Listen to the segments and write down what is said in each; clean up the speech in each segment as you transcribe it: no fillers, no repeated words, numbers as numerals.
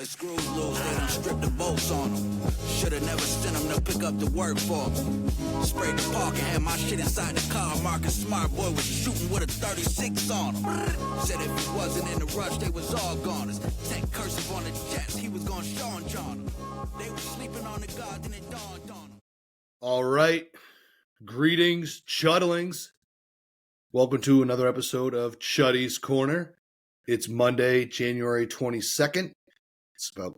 his screws loose, they done stripped the bolts on him. Shoulda never sent him to pick up the work for him. Sprayed the park and had my shit inside the car. Marcus Smart boy was shooting with a 36 on him. Said if he wasn't in the rush, they was all goners. Tech cursive on the Jets, he was gonna Sean John him. They was sleeping on the God, then it dawned on him. All right. Greetings, Chudlings. Welcome to another episode of Chuddy's Corner. It's Monday, January 22nd. It's about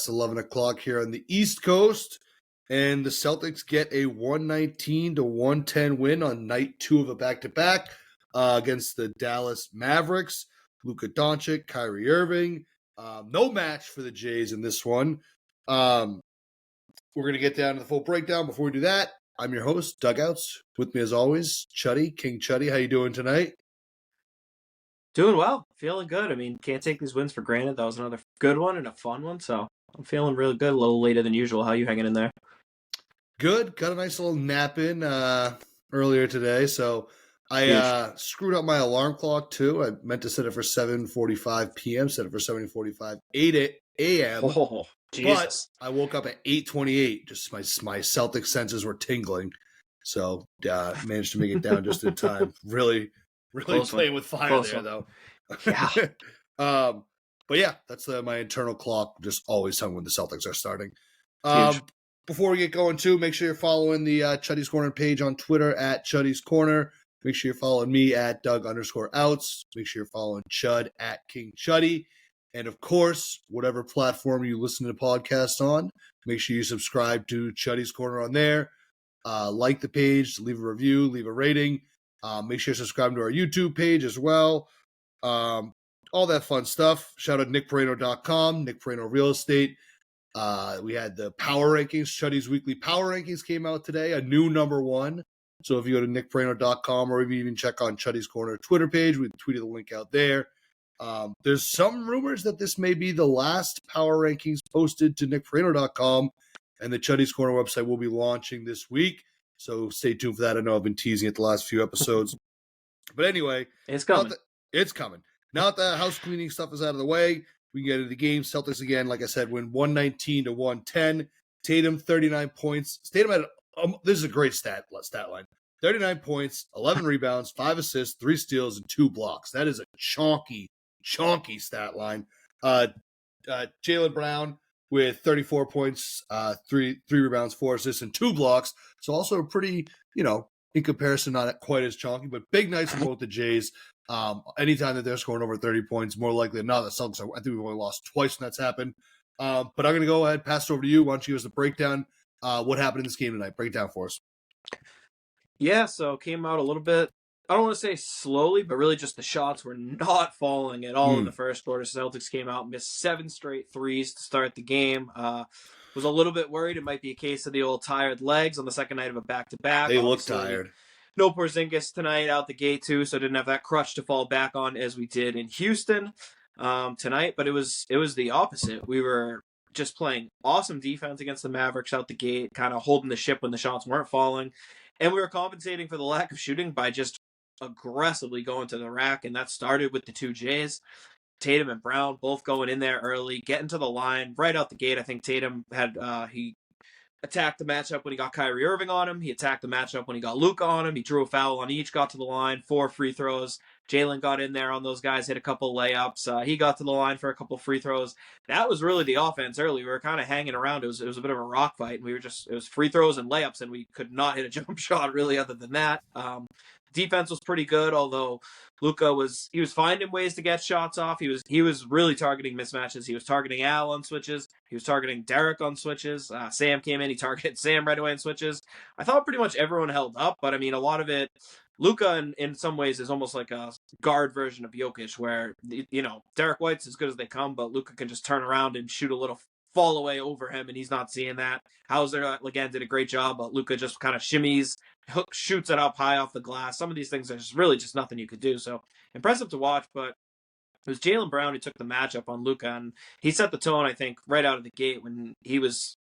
11 o'clock here on the East Coast. And the Celtics get a 119-110 win on night 2 of a back-to-back against the Dallas Mavericks. Luka Doncic, Kyrie Irving. No match for the Jays in this one. We're going to get down to the full breakdown. Before we do that, I'm your host, Dugouts. With me as always, Chuddy, King Chuddy. How you doing tonight? Doing well. Feeling good. I mean, can't take these wins for granted. That was another good one and a fun one, so I'm feeling really good. A little later than usual. How you hanging in there? Good. Got a nice little nap in earlier today, so I screwed up my alarm clock too. I meant to set it for 7:45 p.m., set it for 7:45 a.m. Oh, Jesus. But I woke up at 8:28. Just my Celtic senses were tingling, so managed to make it down just in time. Really Close playing one. with fire Close there, one. though. Yeah. But yeah, that's my internal clock just always telling when the Celtics are starting. Huge. Before we get going, too, make sure you're following the Chuddy's Corner page on Twitter at Chuddy's Corner. Make sure you're following me at Doug_outs. Make sure you're following Chud at King Chuddy. And of course, whatever platform you listen to podcasts on, make sure you subscribe to Chuddy's Corner on there. Like the page, leave a review, leave a rating. Make sure you subscribe to our YouTube page as well. All that fun stuff. Shout out nickperino.com, Nick Perino Real Estate. We had the power rankings. Chuddy's weekly power rankings came out today, a new number one. So if you go to nickperino.com or even check on Chuddy's Corner Twitter page, we tweeted the link out there. There's some rumors that this may be the last power rankings posted to nickperino.com, and the Chuddy's Corner website will be launching this week. So stay tuned for that. I know I've been teasing it the last few episodes. But anyway, It's coming. It's coming. Now that the house cleaning stuff is out of the way, we can get into the game. Celtics, again, like I said, win 119-110. Tatum, 39 points. Tatum had, this is a great stat line. 39 points, 11 rebounds, 5 assists, 3 steals, and 2 blocks. That is a chonky stat line. Jaylen Brown with 34 points, 3 rebounds, 4 assists, and 2 blocks. So also a pretty, in comparison, not quite as chonky, but big nights for both the Jays. Anytime that they're scoring over 30 points, more likely than not, the Celtics, I think we've only lost twice when that's happened. But I'm going to go ahead, pass it over to you. Why don't you give us a breakdown? What happened in this game tonight? Break it down for us. Yeah, so came out a little bit, I don't want to say slowly, but really just the shots were not falling at all in the first quarter. Celtics came out, missed 7 straight threes to start the game. Was a little bit worried it might be a case of the old tired legs on the second night of a back-to-back. They look tired. No Porzingis tonight out the gate, too, so didn't have that crutch to fall back on as we did in Houston tonight. But it was the opposite. We were just playing awesome defense against the Mavericks out the gate, kind of holding the ship when the shots weren't falling. And we were compensating for the lack of shooting by just aggressively going to the rack, and that started with the 2 Jays. Tatum and Brown both going in there early, getting to the line right out the gate. I think Tatum had he attacked the matchup when he got Kyrie Irving on him. He attacked the matchup when he got Luka on him. He drew a foul on each, got to the line, 4 free throws. Jaylen got in there on those guys, hit a couple layups. He got to the line for a couple free throws. That was really the offense early. We were kind of hanging around. It was a bit of a rock fight, and it was free throws and layups, and we could not hit a jump shot really other than that. Defense was pretty good, although Luka was finding ways to get shots off. He was really targeting mismatches. He was targeting Al on switches. He was targeting Derek on switches. Sam came in. He targeted Sam right away on switches. I thought pretty much everyone held up, but I mean, a lot of it, Luka in some ways is almost like a guard version of Jokic, where, Derek White's as good as they come, but Luka can just turn around and shoot a little fall away over him, and he's not seeing that. Hauser, again, did a great job, but Luka just kind of shimmies, shoots it up high off the glass. Some of these things are just really just nothing you could do. So impressive to watch, but it was Jaylen Brown who took the matchup on Luka, and he set the tone, I think, right out of the gate when he was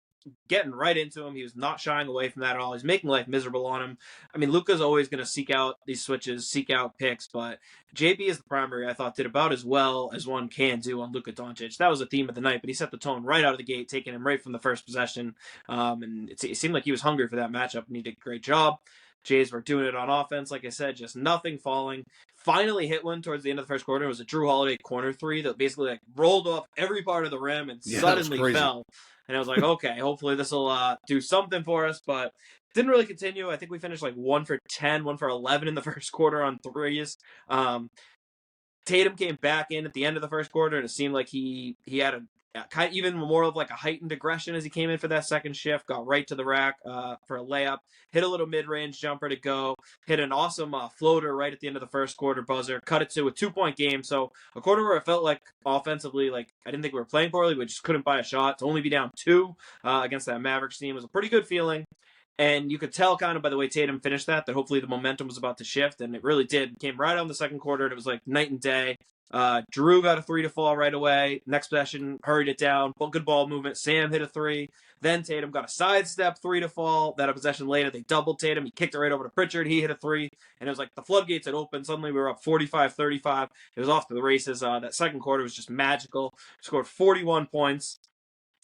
getting right into him. He was not shying away from that at all. He's making life miserable on him. I mean, Luka's always going to seek out these switches, seek out picks, but JB as the primary, I thought, did about as well as one can do on Luka Doncic. That was the theme of the night, but he set the tone right out of the gate, taking him right from the first possession. And it seemed like he was hungry for that matchup, and he did a great job. Jays were doing it on offense, like I said, just nothing falling. Finally hit one towards the end of the first quarter. It was a Jrue Holiday corner three that basically like rolled off every part of the rim and suddenly fell. And I was like, okay, hopefully this will do something for us, but didn't really continue. I think we finished like 1 for 10, 1 for 11 in the first quarter on threes. Tatum came back in at the end of the first quarter, and it seemed like he had a kind of even more of like a heightened aggression as he came in for that second shift, got right to the rack for a layup, hit a little mid-range jumper to go, hit an awesome floater right at the end of the first quarter buzzer, cut it to a 2-point game. So a quarter where it felt like offensively, like I didn't think we were playing poorly, we just couldn't buy a shot. To only be down 2 against that Mavericks team was a pretty good feeling. And you could tell kind of by the way Tatum finished that hopefully the momentum was about to shift, and it really did. It came right on the second quarter, and it was like night and day. Jrue got a 3 to fall right away. Next possession, hurried it down. Good ball movement. Sam hit a 3. Then Tatum got a sidestep 3 to fall. Then a possession later, they doubled Tatum. He kicked it right over to Pritchard. He hit a 3. And it was like the floodgates had opened. Suddenly we were up 45-35. It was off to the races. That second quarter was just magical. Scored 41 points.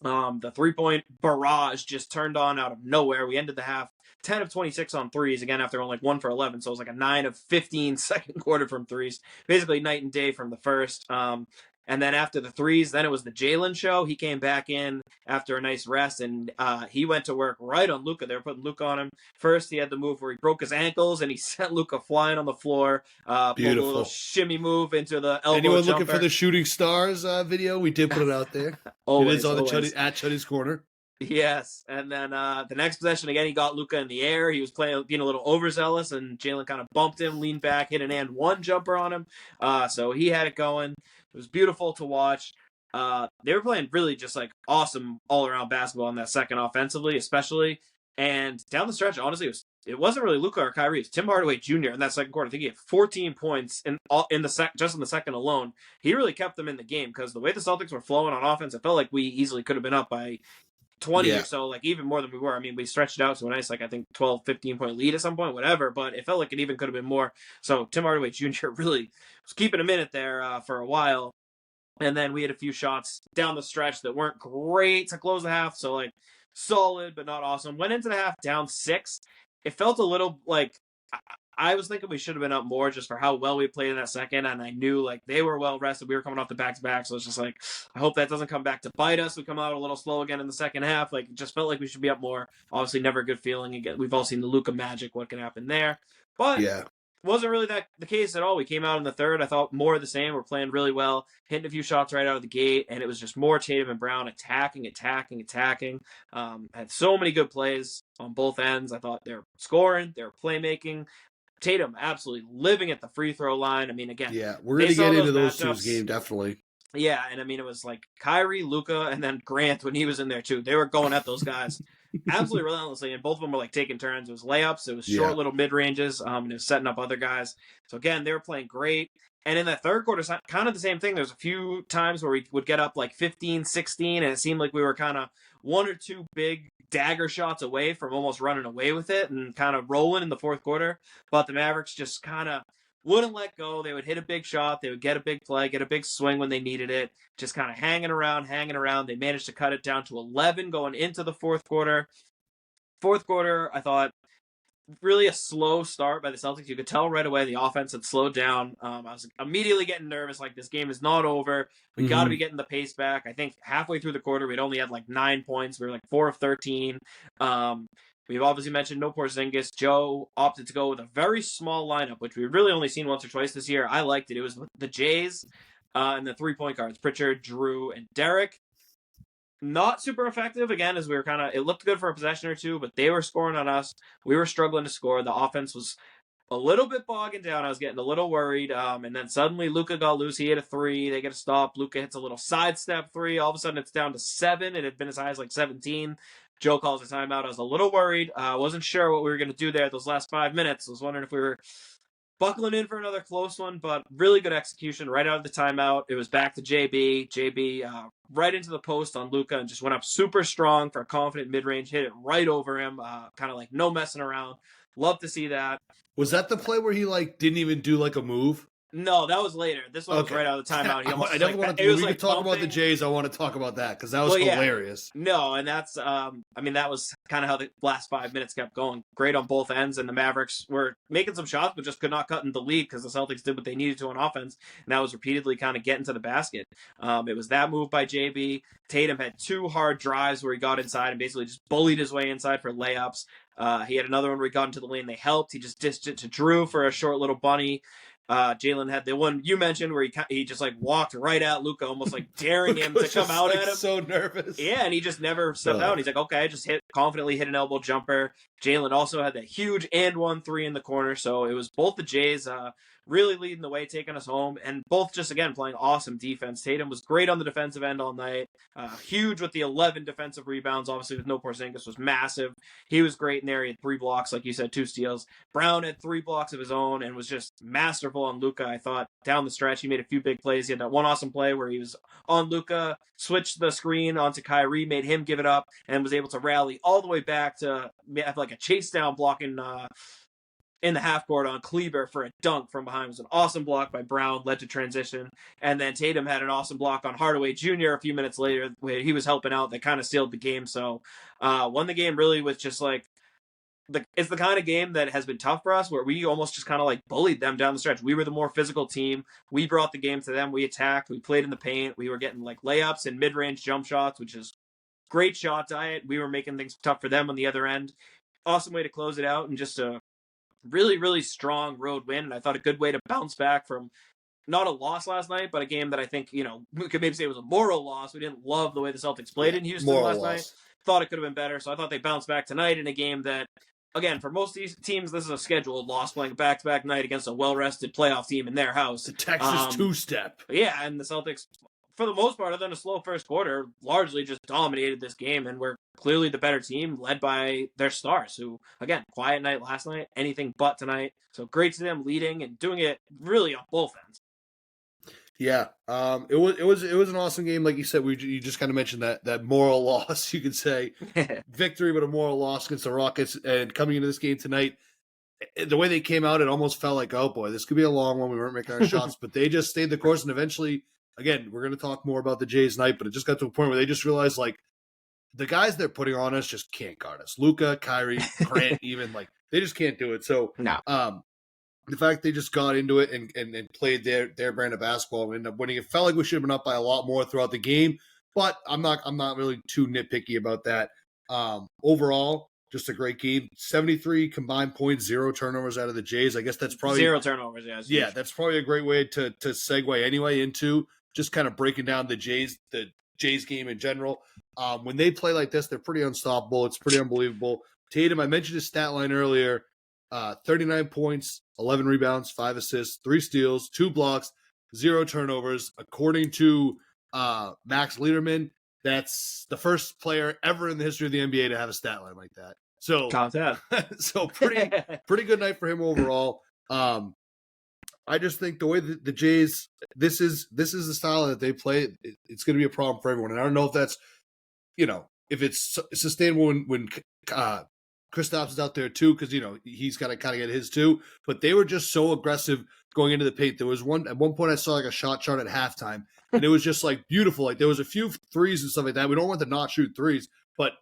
The 3-point barrage just turned on out of nowhere. We ended the half 10 of 26 on threes, again, after only like 1 for 11. So it was like a 9 of 15 second quarter from threes. Basically night and day from the first. And then after the threes, then it was the Jaylen show. He came back in after a nice rest, and he went to work right on Luka. They were putting Luka on him. First, he had the move where he broke his ankles, and he sent Luka flying on the floor. Pulled a little shimmy move into the elbow Anyone jumper. looking for the Shooting Stars video? We did put it out there. Always, it is on the Chuddy's Corner. Yes, and then the next possession, again, he got Luka in the air. He was being a little overzealous, and Jaylen kind of bumped him, leaned back, hit an and one jumper on him. So he had it going. It was beautiful to watch. They were playing really just like awesome all-around basketball in that second offensively, especially. And down the stretch, honestly, it wasn't really Luka or Kyrie. It was Tim Hardaway Jr. in that second quarter. I think he had 14 points just in the second alone. He really kept them in the game because the way the Celtics were flowing on offense, it felt like we easily could have been up by 20 or so, like even more than we were. I mean, we stretched it out to a nice, like I think 12, 15-point lead at some point, whatever, but it felt like it even could have been more. So Tim Hardaway Jr. really was keeping him in it there for a while. And then we had a few shots down the stretch that weren't great to close the half. So like solid, but not awesome. Went into the half down 6. It felt a little like I was thinking we should have been up more just for how well we played in that second. And I knew like they were well rested. We were coming off the back-to-back. So it's just like, I hope that doesn't come back to bite us. We come out a little slow again in the second half. Like it just felt like we should be up more. Obviously never a good feeling. Again, we've all seen the Luka magic, what can happen there. But yeah, wasn't really that the case at all. We came out in the third. I thought more of the same. We're playing really well, hitting a few shots right out of the gate, and it was just more Tatum and Brown attacking. Had so many good plays on both ends. I thought they were scoring, they were playmaking. Tatum absolutely living at the free throw line. I mean, again, we're going to get into those two's game, definitely. Yeah, and I mean, it was like Kyrie, Luka, and then Grant when he was in there too. They were going at those guys absolutely relentlessly, and both of them were like taking turns. It was layups, it was short little mid-ranges, and it was setting up other guys. So again, they were playing great. And in that third quarter, kind of the same thing. There's a few times where we would get up like 15, 16, and it seemed like we were kind of 1 or 2 big dagger shots away from almost running away with it and kind of rolling in the fourth quarter. But the Mavericks just kind of wouldn't let go. They would hit a big shot. They would get a big play, get a big swing when they needed it. Just kind of hanging around. They managed to cut it down to 11 going into the fourth quarter. Fourth quarter, I thought, really a slow start by the Celtics. You could tell right away the offense had slowed down. I was immediately getting nervous, like this game is not over. We got to be getting the pace back. I think halfway through the quarter, we'd only had like 9 points. We were like 4 of 13. We've obviously mentioned no Porzingis. Joe opted to go with a very small lineup, which we've really only seen once or twice this year. I liked it. It was the Jays and the 3-point guards, Pritchard, Jrue, and Derek. Not super effective, again, as we were it looked good for a possession or two, but they were scoring on us. We were struggling to score. The offense was a little bit bogging down. I was getting a little worried. And then suddenly Luka got loose. He hit a 3. They get a stop. Luka hits a little sidestep 3. All of a sudden it's down to 7. It had been as high as like 17. Joe calls a timeout. I was a little worried. I wasn't sure what we were going to do there those last 5 minutes. I was wondering if we were buckling in for another close one, but really good execution right out of the timeout. It was back to JB. JB right into the post on Luka and just went up super strong for a confident mid-range, hit it right over him, kind of like no messing around. Love to see that. Was that the play where he like didn't even do like a move? No, that was later. This one was right out of the timeout. He almost I definitely want to. When we talk about the Jays, I want to talk about that because that was hilarious. No, and that's I mean, that was kind of how the last 5 minutes kept going. Great on both ends, and the Mavericks were making some shots, but just could not cut in the lead because the Celtics did what they needed to on offense, and that was repeatedly kind of getting to the basket. It was that move by JB. Tatum had 2 hard drives where he got inside and basically just bullied his way inside for layups. He had another one where he got into the lane. They helped. He just dished it to Jrue for a short little bunny. Jaylen had the one you mentioned where he just like walked right at Luka, almost like daring him to come out at him. So nervous. Yeah, and he just never stepped out. He's like, okay, I just confidently hit an elbow jumper. Jaylen also had that huge and 1-3 in the corner. So it was both the Jays really leading the way, taking us home, and both just, again, playing awesome defense. Tatum was great on the defensive end all night. Huge with the 11 defensive rebounds, obviously with no Porzingis, was massive. He was great in there. He had 3 blocks, like you said, 2 steals. Brown had 3 blocks of his own and was just masterful on Luka. I thought down the stretch, he made a few big plays. He had that one awesome play where he was on Luka, switched the screen onto Kyrie, made him give it up, and was able to rally all the way back to have like a chase down block in the half court on Kleber for a dunk from behind. It was an awesome block by Brown, led to transition. And then Tatum had an awesome block on Hardaway Jr. a few minutes later where he was helping out. That kind of sealed the game. So won the game really with just like, it's the kind of game that has been tough for us where we almost just kind of like bullied them down the stretch. We were the more physical team. We brought the game to them. We attacked. We played in the paint. We were getting like layups and mid-range jump shots, which is great shot diet. We were making things tough for them on the other end. Awesome way to close it out and just a really, really strong road win. And I thought a good way to bounce back from not a loss last night, but a game that I think, we could maybe say it was a moral loss. We didn't love the way the Celtics played in Houston last night. Thought it could have been better. So I thought they bounced back tonight in a game that, again, for most of these teams, this is a scheduled loss, playing a back-to-back night against a well-rested playoff team in their house. The Texas two-step. Yeah, and the Celtics, for the most part, other than a slow first quarter, largely just dominated this game and were clearly the better team, led by their stars, who, again, quiet night last night, anything but tonight. So great to them leading and doing it really on both ends. Yeah, it was an awesome game, like you said. You just kind of mentioned that moral loss, you could say, victory, but a moral loss against the Rockets. And coming into this game tonight, the way they came out, it almost felt like, oh boy, this could be a long one. We weren't making our shots, but they just stayed the course. And eventually, again, we're going to talk more about the Jays tonight, but it just got to a point where they just realized, like, the guys they're putting on us just can't guard us. Luka, Kyrie, Grant, even, like, they just can't do it. So, the fact they just got into it and played their brand of basketball and ended up winning, it felt like we should have been up by a lot more throughout the game. But I'm not really too nitpicky about that. Overall, just a great game. 73 combined points, 0 turnovers out of the Jays. I guess that's probably 0 turnovers. Yeah, that's probably a great way to segue anyway into just kind of breaking down the Jays game in general. When they play like this, they're pretty unstoppable. It's pretty unbelievable. Tatum, I mentioned his stat line earlier. 39 points, 11 rebounds, 5 assists, 3 steals, 2 blocks, 0 turnovers. According to Max Liederman, that's the first player ever in the history of the NBA to have a stat line like that. So, so pretty good night for him overall. I just think the way that the Jays, this is the style that they play. It's going to be a problem for everyone, and I don't know if that's, if it's sustainable when Kristaps is out there too, because he's got to kind of get his too. But they were just so aggressive going into the paint. There was at one point I saw like a shot chart at halftime, and it was just like beautiful. Like there was a few threes and stuff like that. We don't want to not shoot threes, but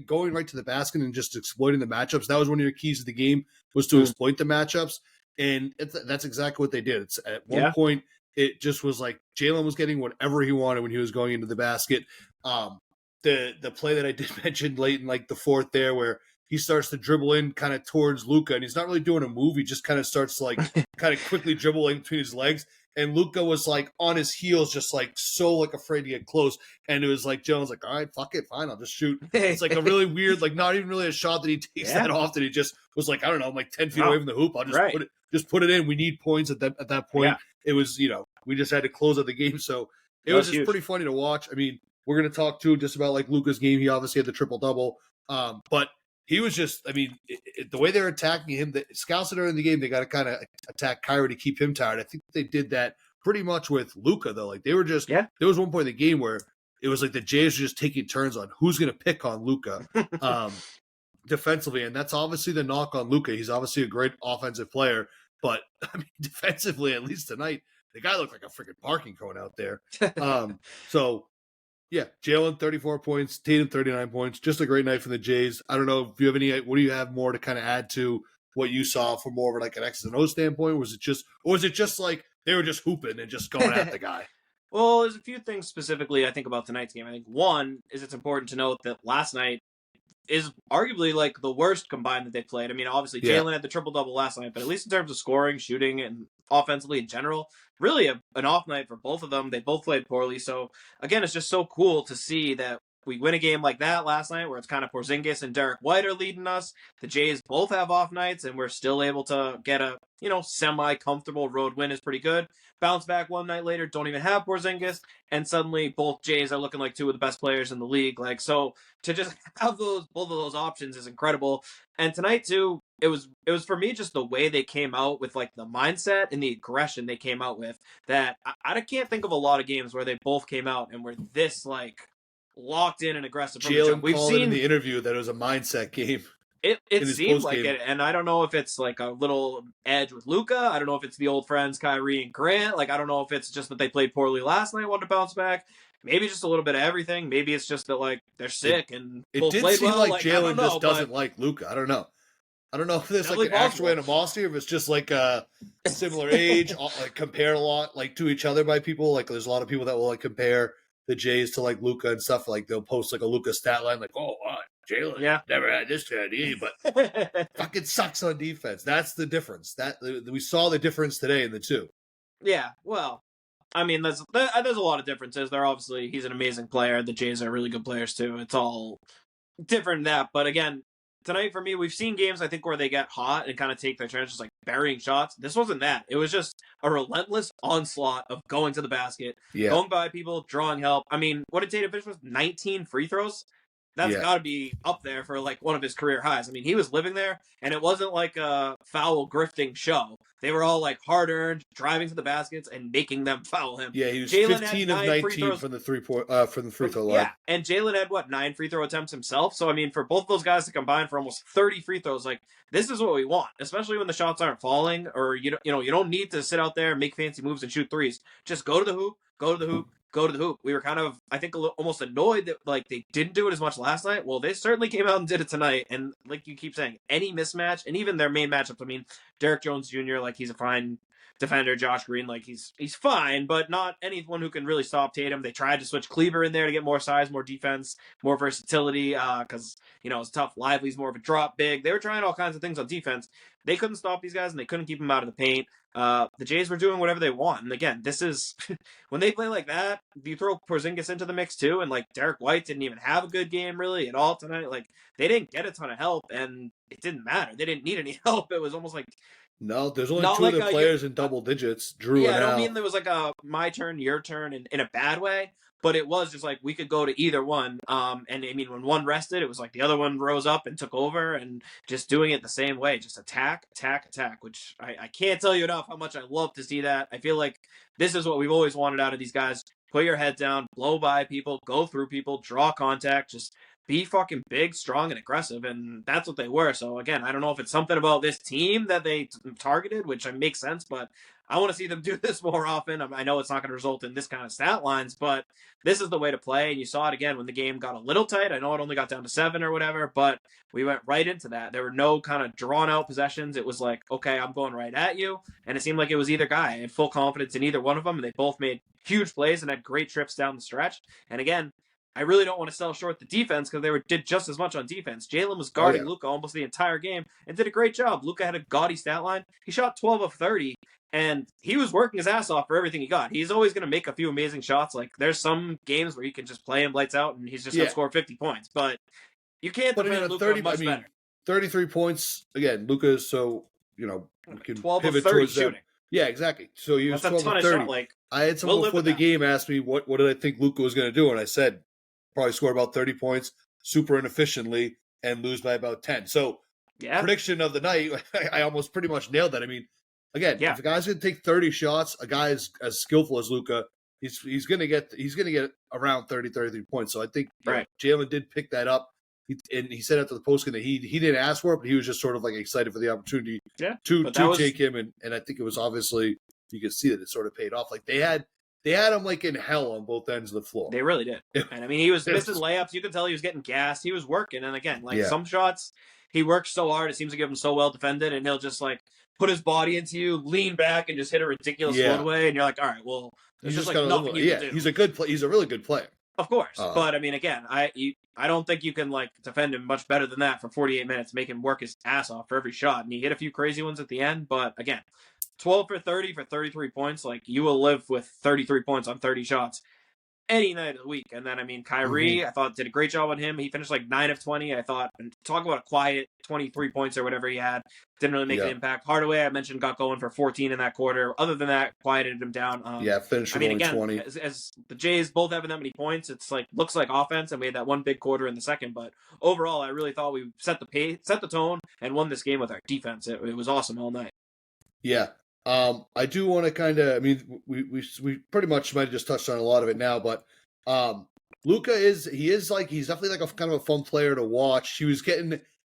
going right to the basket and just exploiting the matchups. That was one of your keys to the game, was to exploit the matchups, and that's exactly what they did. It's at one point it just was like Jaylen was getting whatever he wanted when he was going into the basket. The play that I did mention late in like the fourth there, where he starts to dribble in kind of towards Luka, and he's not really doing a move. He just kind of starts to like kind of quickly dribble in between his legs. And Luka was like on his heels, just like so like afraid to get close. And it was like Jones like, all right, fuck it, fine, I'll just shoot. It's like a really weird, like not even really a shot that he takes that often. He just was like, I don't know, I'm like 10 feet away from the hoop. I'll just put it in. We need points at that point. Yeah. It was, we just had to close out the game. So it was just pretty funny to watch. I mean, we're gonna talk too just about like Luka's game. He obviously had the triple double. But he was just, I mean, the way they're attacking him, the scouts that are in the game, they got to kind of attack Kyrie to keep him tired. I think they did that pretty much with Luka, though. Like, they were just, there was one point in the game where it was like the Jays were just taking turns on who's going to pick on Luka defensively. And that's obviously the knock on Luka. He's obviously a great offensive player. But, I mean, defensively, at least tonight, the guy looked like a freaking parking cone out there. So, yeah, Jaylen, 34 points, Tatum, 39 points. Just a great night for the Jays. I don't know if you have any, what do you have more to kind of add to what you saw from more of like an X's and O standpoint? Was it just like they were just hooping and just going at the guy? Well, there's a few things specifically I think about tonight's game. I think one is it's important to note that last night is arguably like the worst combined that they played. I mean, obviously Jaylen had the triple-double last night, but at least in terms of scoring, shooting, and offensively in general, really an off night for both of them. They both played poorly. So, again, it's just so cool to see that we win a game like that last night where it's kind of Porzingis and Derek White are leading us. The Jays both have off nights, and we're still able to get a, semi-comfortable road win is pretty good. Bounce back one night later, don't even have Porzingis, and suddenly both Jays are looking like two of the best players in the league. Like, so to just have both of those options is incredible. And tonight too, it was for me just the way they came out with like the mindset and the aggression they came out with, that I can't think of a lot of games where they both came out and were this like locked in and aggressive. Jaylen called it in the interview that it was a mindset game. It seemed like it, and I don't know if it's like a little edge with Luka. I don't know if it's the old friends Kyrie and Grant. Like, I don't know if it's just that they played poorly last night, wanted to bounce back. Maybe just a little bit of everything. Maybe it's just that like they're sick and it both did played seem well. like Jaylen just doesn't like Luka. I don't know. I don't know if there's like an actual animosity or if it's just like a similar age, like compared a lot like to each other by people. Like, there's a lot of people that will like compare the Jays to like Luka and stuff. Like, they'll post like a Luka stat line, like, oh, Jaylen never had this strategy, but fucking sucks on defense. That's the difference. That we saw the difference today in the two. Yeah, well, I mean, there's a lot of differences. He's an amazing player. The Jays are really good players too. It's all different than that. But again, tonight for me, we've seen games I think where they get hot and kind of take their turns, just like burying shots. This wasn't that. It was just a relentless onslaught of going to the basket, going by people, drawing help. I mean, what did Tatum finish with? 19 free throws? That's got to be up there for like one of his career highs. I mean, he was living there, and it wasn't like a foul grifting show. They were all like hard-earned, driving to the baskets and making them foul him. Yeah, he was Jaylen 15 of 19 from the free throw line. Yeah, and Jaylen had 9 free throw attempts himself. So I mean, for both those guys to combine for almost 30 free throws, like this is what we want, especially when the shots aren't falling, or you don't need to sit out there and make fancy moves and shoot threes. Just go to the hoop, go to the hoop. Go to the hoop. We were kind of, I think, almost annoyed that like they didn't do it as much last night. Well, they certainly came out and did it tonight. And like you keep saying, any mismatch, and even their main matchups. I mean, Derek Jones Jr., like he's a fine defender. Josh Green, like he's fine, but not anyone who can really stop Tatum. They tried to switch Kleber in there to get more size, more defense, more versatility, because it's tough. Lively's more of a drop big. They were trying all kinds of things on defense. They couldn't stop these guys, and they couldn't keep them out of the paint. The Jays were doing whatever they want. And again, this is when they play like that, you throw Porzingis into the mix too. And like Derek White didn't even have a good game really at all tonight. Like they didn't get a ton of help, and it didn't matter. They didn't need any help. It was almost like, no, there's only two of the players in double digits, Jrue and Al. I don't mean there was like a my turn, your turn in a bad way, but it was just like we could go to either one. And I mean, when one rested, it was like the other one rose up and took over, and just doing it the same way, just attack, which I can't tell you enough how much I love to see that. I feel like this is what we've always wanted out of these guys. Put your head down, blow by people, go through people, draw contact, just be fucking big, strong, and aggressive, and that's what they were. So again, I don't know if it's something about this team that they targeted, which makes sense, but I want to see them do this more often. I know it's not going to result in this kind of stat lines, but this is the way to play, and you saw it again when the game got a little tight. I know it only got down to 7 or whatever, but we went right into that. There were no kind of drawn-out possessions. It was like, okay, I'm going right at you, and it seemed like it was either guy. I had full confidence in either one of them, and they both made huge plays and had great trips down the stretch. And again, I really don't want to sell short the defense because they did just as much on defense. Jaylen was guarding Luka almost the entire game and did a great job. Luka had a gaudy stat line. He shot 12 of 30, and he was working his ass off for everything he got. He's always going to make a few amazing shots. Like, there's some games where you can just play him lights out and he's just going to score 50 points. But you can't defend Luka much better. 33 points. Again, Luka is so, we can 12 pivot of 30 towards shooting. Them. Yeah, exactly. So he was 12 of 30. I had someone before the game ask me what did I think Luka was going to do, and I said, probably score about 30 points, super inefficiently, and lose by about 10. So Yeah. prediction of the night, I almost pretty much nailed that. I mean, again, Yeah. if a guy's going to take 30 shots, a guy as skillful as Luka, he's going to get around 30, 33 points. So I think Jaylen did pick that up. He said after the postgame that he didn't ask for it, but he was just sort of like excited for the opportunity to take him. And I think it was obviously, you could see that it sort of paid off. Like they had him like in hell on both ends of the floor. They really did. And I mean, he was missing layups. You could tell he was getting gassed. He was working. And again, some shots, he works so hard. It seems to get him so well defended. And he'll just like put his body into you, lean back, and just hit a ridiculous floataway. And you're like, all right, well, there's just like nothing you can do. He's a really good player. Of course. But I mean, again, I don't think you can like defend him much better than that for 48 minutes, make him work his ass off for every shot. And he hit a few crazy ones at the end. But again, 12 for 30 for 33 points. Like, you will live with 33 points on 30 shots any night of the week. And then, I mean, Kyrie, I thought did a great job on him. He finished like 9 of 20. I thought, and talk about a quiet 23 points or whatever he had. Didn't really make an impact. Hardaway, I mentioned, got going for 14 in that quarter. Other than that, quieted him down. Finished with only 20. As the Jays both having that many points, it's like looks like offense, and we had that one big quarter in the second. But overall, I really thought we set the pace, set the tone, and won this game with our defense. It was awesome all night. Yeah. I do want to kind of, I mean, we pretty much might have just touched on a lot of it now, but Luka he's definitely like a kind of a fun player to watch.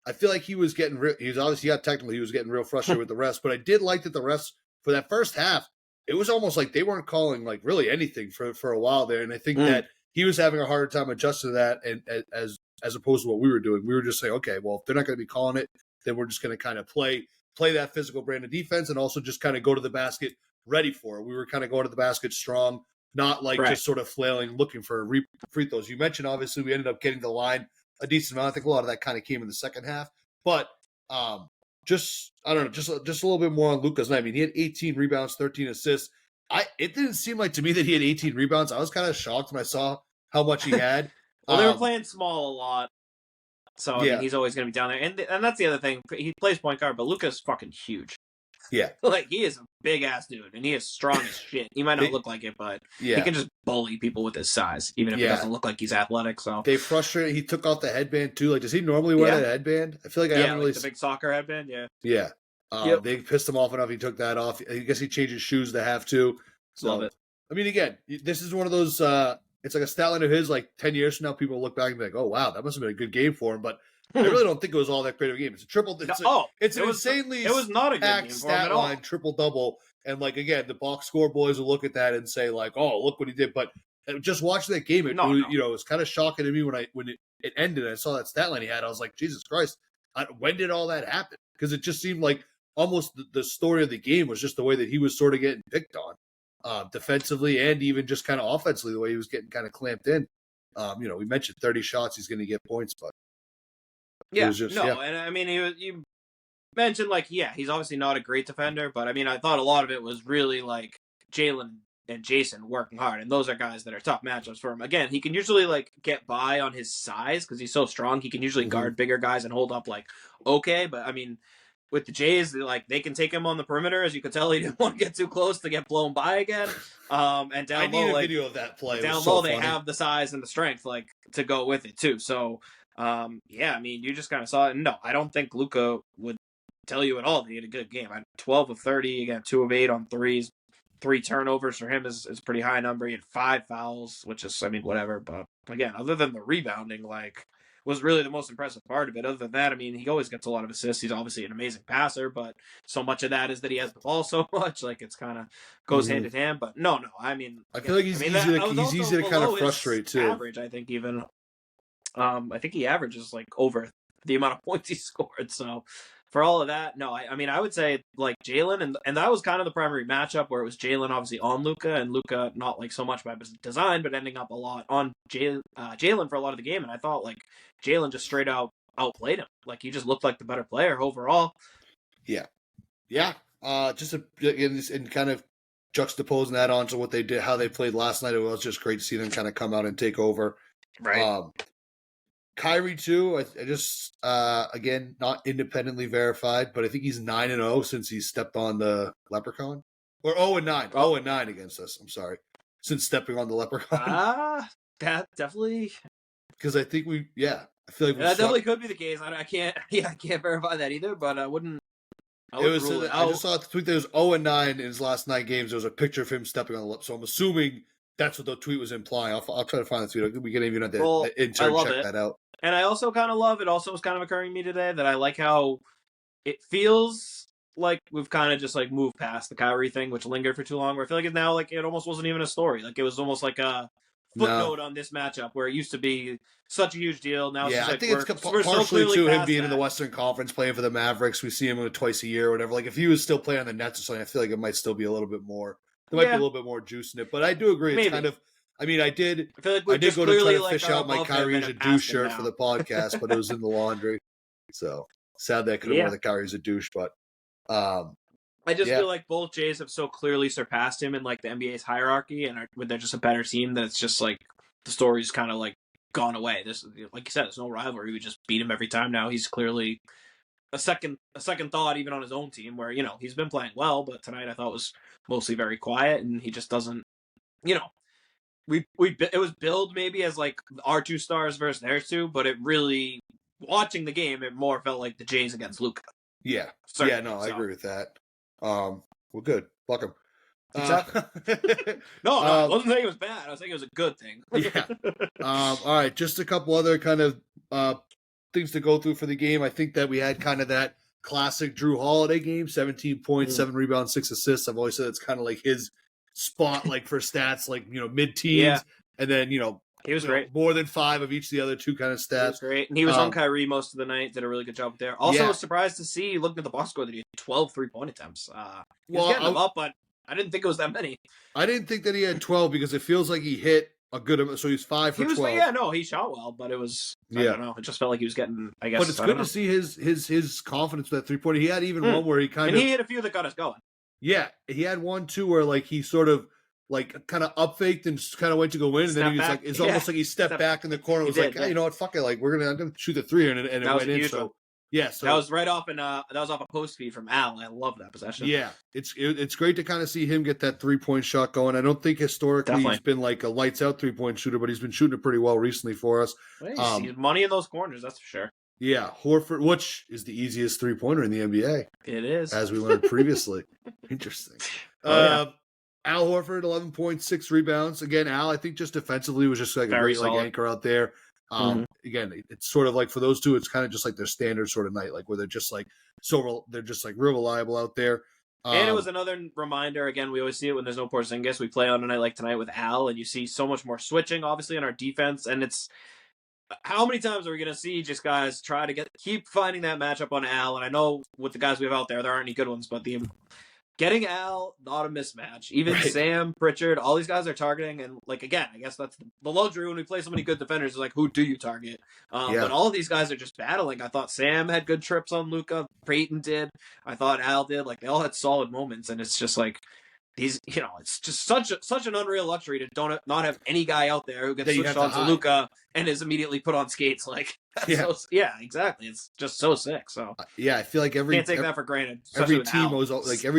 I feel like he was obviously got technical. He was getting real frustrated with the refs, but I did like that the refs for that first half, it was almost like they weren't calling like really anything for a while there. And I think that he was having a harder time adjusting to that. And as opposed to what we were doing, we were just saying, okay, well, if they're not going to be calling it, then we're just going to kind of play that physical brand of defense and also just kind of go to the basket ready for it. We were kind of going to the basket strong, not like just sort of flailing, looking for free throws. You mentioned, obviously, we ended up getting the line a decent amount. I think a lot of that kind of came in the second half. But just a little bit more on Luka's night. I mean, he had 18 rebounds, 13 assists. It didn't seem like to me that he had 18 rebounds. I was kind of shocked when I saw how much he had. Well, they were playing small a lot. So, I mean, he's always going to be down there. And that's the other thing. He plays point guard, but Luka's fucking huge. Yeah. Like, he is a big-ass dude, and he is strong as shit. He might not look like it, but he can just bully people with his size, even if it doesn't look like he's athletic. So they frustrated. He took off the headband, too. Like, does he normally wear that headband? I feel like I haven't really... the big soccer headband, Yeah. They pissed him off enough. He took that off. I guess he changed his shoes to have to. So, love it. I mean, again, this is one of those... it's like a stat line of his, like 10 years from now, people look back and be like, oh, wow, that must have been a good game for him. But I really don't think it was all that great of a game. It's a triple. It was not a good game for him at all. Line, triple double, and like again, the box score boys will look at that and say like, "Oh, look what he did." But just watching that game, it was kind of shocking to me when it ended. And I saw that stat line he had. I was like, Jesus Christ, when did all that happen? Because it just seemed like almost the story of the game was just the way that he was sort of getting picked on, defensively and even just kind of offensively, the way he was getting kind of clamped in. We mentioned 30 shots, he's going to get points, but. And I mean, you mentioned like, he's obviously not a great defender, but I mean, I thought a lot of it was really like Jaylen and Jayson working hard, and those are guys that are tough matchups for him. Again, he can usually like get by on his size because he's so strong. He can usually guard bigger guys and hold up like okay, but I mean, with the Jays, like they can take him on the perimeter. As you could tell, he didn't want to get too close to get blown by again. And down low, a video of that play. Down low, they have the size and the strength like to go with it too. So. I mean, you just kind of saw it. No, I don't think Luka would tell you at all that he had a good game. 12 of 30, again, 2 of 8 on threes. 3 turnovers for him is a pretty high number. He had 5 fouls, which is, I mean, whatever. But again, other than the rebounding, like, was really the most impressive part of it. Other than that, I mean, he always gets a lot of assists. He's obviously an amazing passer, but so much of that is that he has the ball so much. Like, it's kind of goes hand in hand. But no, I mean, I feel like he's easy to kind of frustrate too. Average, I think, even. I think he averages like over the amount of points he scored. So for all of that, no, I mean, I would say like Jaylen, and that was kind of the primary matchup where it was Jaylen obviously on Luka, and Luka not like so much by design, but ending up a lot on Jaylen for a lot of the game. And I thought like Jaylen just straight out outplayed him. Like he just looked like the better player overall. Yeah. Just and kind of juxtaposing that onto what they did, how they played last night. It was just great to see them kind of come out and take over. Right. Kyrie too. I just again not independently verified, but I think he's 9-0 since he stepped on the Leprechaun, or 0-9, 0-9 against us. I'm sorry, since stepping on the Leprechaun. That definitely. Because I think I feel like that definitely could be the case. I can't verify that either, but I wouldn't rule it out. I just saw the tweet that was 0-9 in his last 9 games. There was a picture of him stepping on the lip, so I'm assuming that's what the tweet was implying. I'll try to find the tweet. We can even have the intern check that out. And I also kind of love, it also was kind of occurring to me today that I like how it feels like we've kind of just like moved past the Kyrie thing, which lingered for too long, where I feel like it's now like it almost wasn't even a story. Like it was almost like a footnote on this matchup where it used to be such a huge deal. Now it's just like, I think it's partially to him being in the Western Conference playing for the Mavericks. We see him twice a year or whatever. Like if he was still playing on the Nets or something, I feel like it might still be a little bit more. There might be a little bit more juice in it, but I do agree. It's kind of. I mean, I did go to try to fish out my Kyrie's a douche shirt for the podcast, but it was in the laundry. So sad that I could have worn the Kyrie's a douche, but I just feel like both Jays have so clearly surpassed him in like the NBA's hierarchy, and they're just a better team that it's just like the story's kind of like gone away. This, like you said, there's no rivalry. We just beat him every time now. He's clearly a second thought even on his own team, where he's been playing well, but tonight I thought was mostly very quiet, and he just doesn't. It was billed maybe as like our 2 stars versus their 2, but it really, watching the game, it more felt like the Jays against Luka. Yeah. Certainly. Yeah, no, I agree with that. Well, good. Fuck him. No, I wasn't saying it was bad. I was saying it was a good thing. Yeah. All right, just a couple other kind of things to go through for the game. I think that we had kind of that classic Jrue Holiday game, 17 points, 7 rebounds, 6 assists. I've always said it's kind of like his spot, like for stats, like mid-teens, and then he was great, more than 5 of each of the other 2 kind of stats. He was great, and he was on Kyrie most of the night. Did a really good job there. Also, was surprised to see, looking at the box score, that he had 12 3-point attempts. He was getting them up, but I didn't think it was that many. I didn't think that he had 12 because it feels like he hit a good amount. So he's 5 for 12. Yeah, no, he shot well, but it was I don't know. It just felt like he was getting. I guess, but it's good to see his confidence with that 3-pointer. He had even one where he he hit a few that got us going. Yeah, he had one too where like he sort of like kind of up faked and kind of went to go in, and then he was like, it's almost like he stepped back in the corner. It was like, hey, you know what, fuck it, like I'm gonna shoot the 3, and it went in. So yeah, so that was right off that was off a post feed from Al. I love that possession. Yeah, it's great to kind of see him get that 3-point shot going. I don't think historically he's been like a lights out 3-point shooter, but he's been shooting it pretty well recently for us. He's money in those corners, that's for sure. Yeah, Horford, which is the easiest 3-pointer in the NBA. It is, as we learned previously. Interesting. Al Horford, 11 points, 6 rebounds. Again, Al, I think just defensively was just like a great like anchor out there. Again, it's sort of like for those 2, it's kind of just like their standard sort of night, like where they're just like they're just like real reliable out there. And it was another reminder. Again, we always see it when there's no Porzingis. We play on a night like tonight with Al, and you see so much more switching, obviously, on our defense. And it's how many times are we going to see just guys try to keep finding that matchup on Al? And I know with the guys we have out there aren't any good ones, but getting Al, not a mismatch. Even Sam, Pritchard, all these guys are targeting. And, like, again, I guess that's the luxury when we play so many good defenders is, like, who do you target? But all of these guys are just battling. I thought Sam had good trips on Luka. Peyton did. I thought Al did. Like, they all had solid moments. And it's just, like, these, it's just such an unreal luxury to not have any guy out there who gets switched on to Luka and is immediately put on skates. Like, exactly. It's just so sick. So I feel like can't take that for granted. Every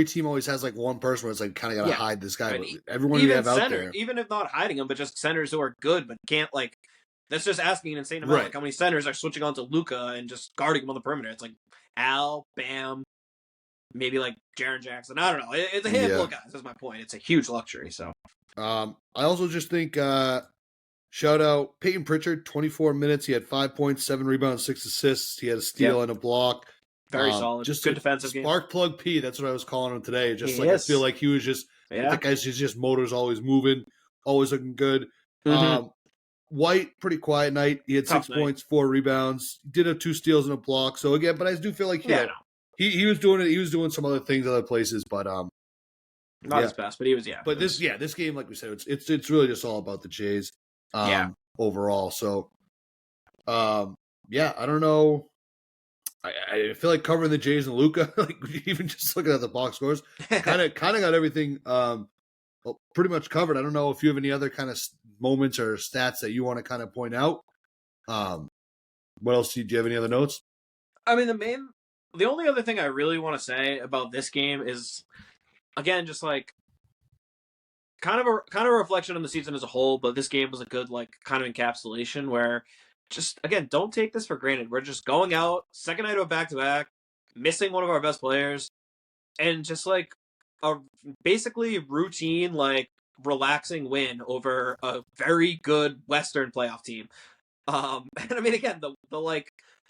team always has like one person where it's like kind of got to hide this guy. Everyone you have out there, even if not hiding him, but just centers who are good but can't like. That's just asking an insane amount. Like how many centers are switching on to Luka and just guarding him on the perimeter. It's like Al, Bam. Maybe like Jaren Jackson. I don't know. It's a handful of guys. That's my point. It's a huge luxury. So, I also just think shout out Peyton Pritchard. 24 minutes. He had 5 points, 7 rebounds, 6 assists. He had a steal and a block. Very solid. Just good defensive game. Spark plug P. That's what I was calling him today. Just I feel like he was just that guy's just motors always moving, always looking good. White, pretty quiet night. He had 6 points, 4 rebounds. Did have 2 steals and a block. So again, but I do feel like he was doing it. He was doing some other things other places, but not his best. But he was But this game, like we said, it's really just all about the Jays. Overall. So I don't know. I feel like covering the Jays and Luka, like even just looking at the box scores, kind of got everything pretty much covered. I don't know if you have any other kind of moments or stats that you want to kind of point out. What else do you have any other notes? I mean, the only other thing I really want to say about this game is, again, just like kind of a reflection on the season as a whole. But this game was a good like kind of encapsulation where just, again, don't take this for granted. We're just going out, second night of a back-to-back, missing one of our best players, and just like a basically routine, like relaxing win over a very good Western playoff team. And I mean, again,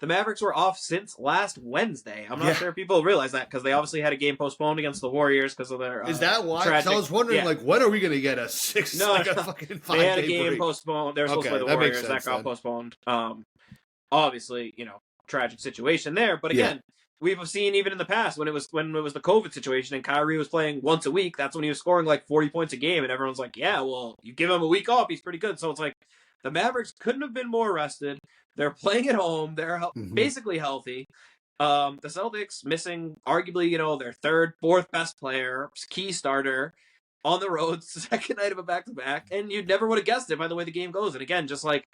the Mavericks were off since last Wednesday. I'm not sure if people realize that because they obviously had a game postponed against the Warriors because of their. Is that why? Tragic, I was wondering, like, when are we going to get a six? No, like a fucking 5 they had a day game break? postponed. They were supposed to play the Warriors. That got postponed. Obviously, tragic situation there. But again, we've seen even in the past when it was the COVID situation and Kyrie was playing once a week. That's when he was scoring like 40 points a game, and everyone's like, "Yeah, well, you give him a week off, he's pretty good." So it's like the Mavericks couldn't have been more rested. They're playing at home. They're basically healthy. The Celtics missing arguably, their third, fourth best player, key starter on the road, second night of a back-to-back, and you never would have guessed it by the way the game goes. And again, just like,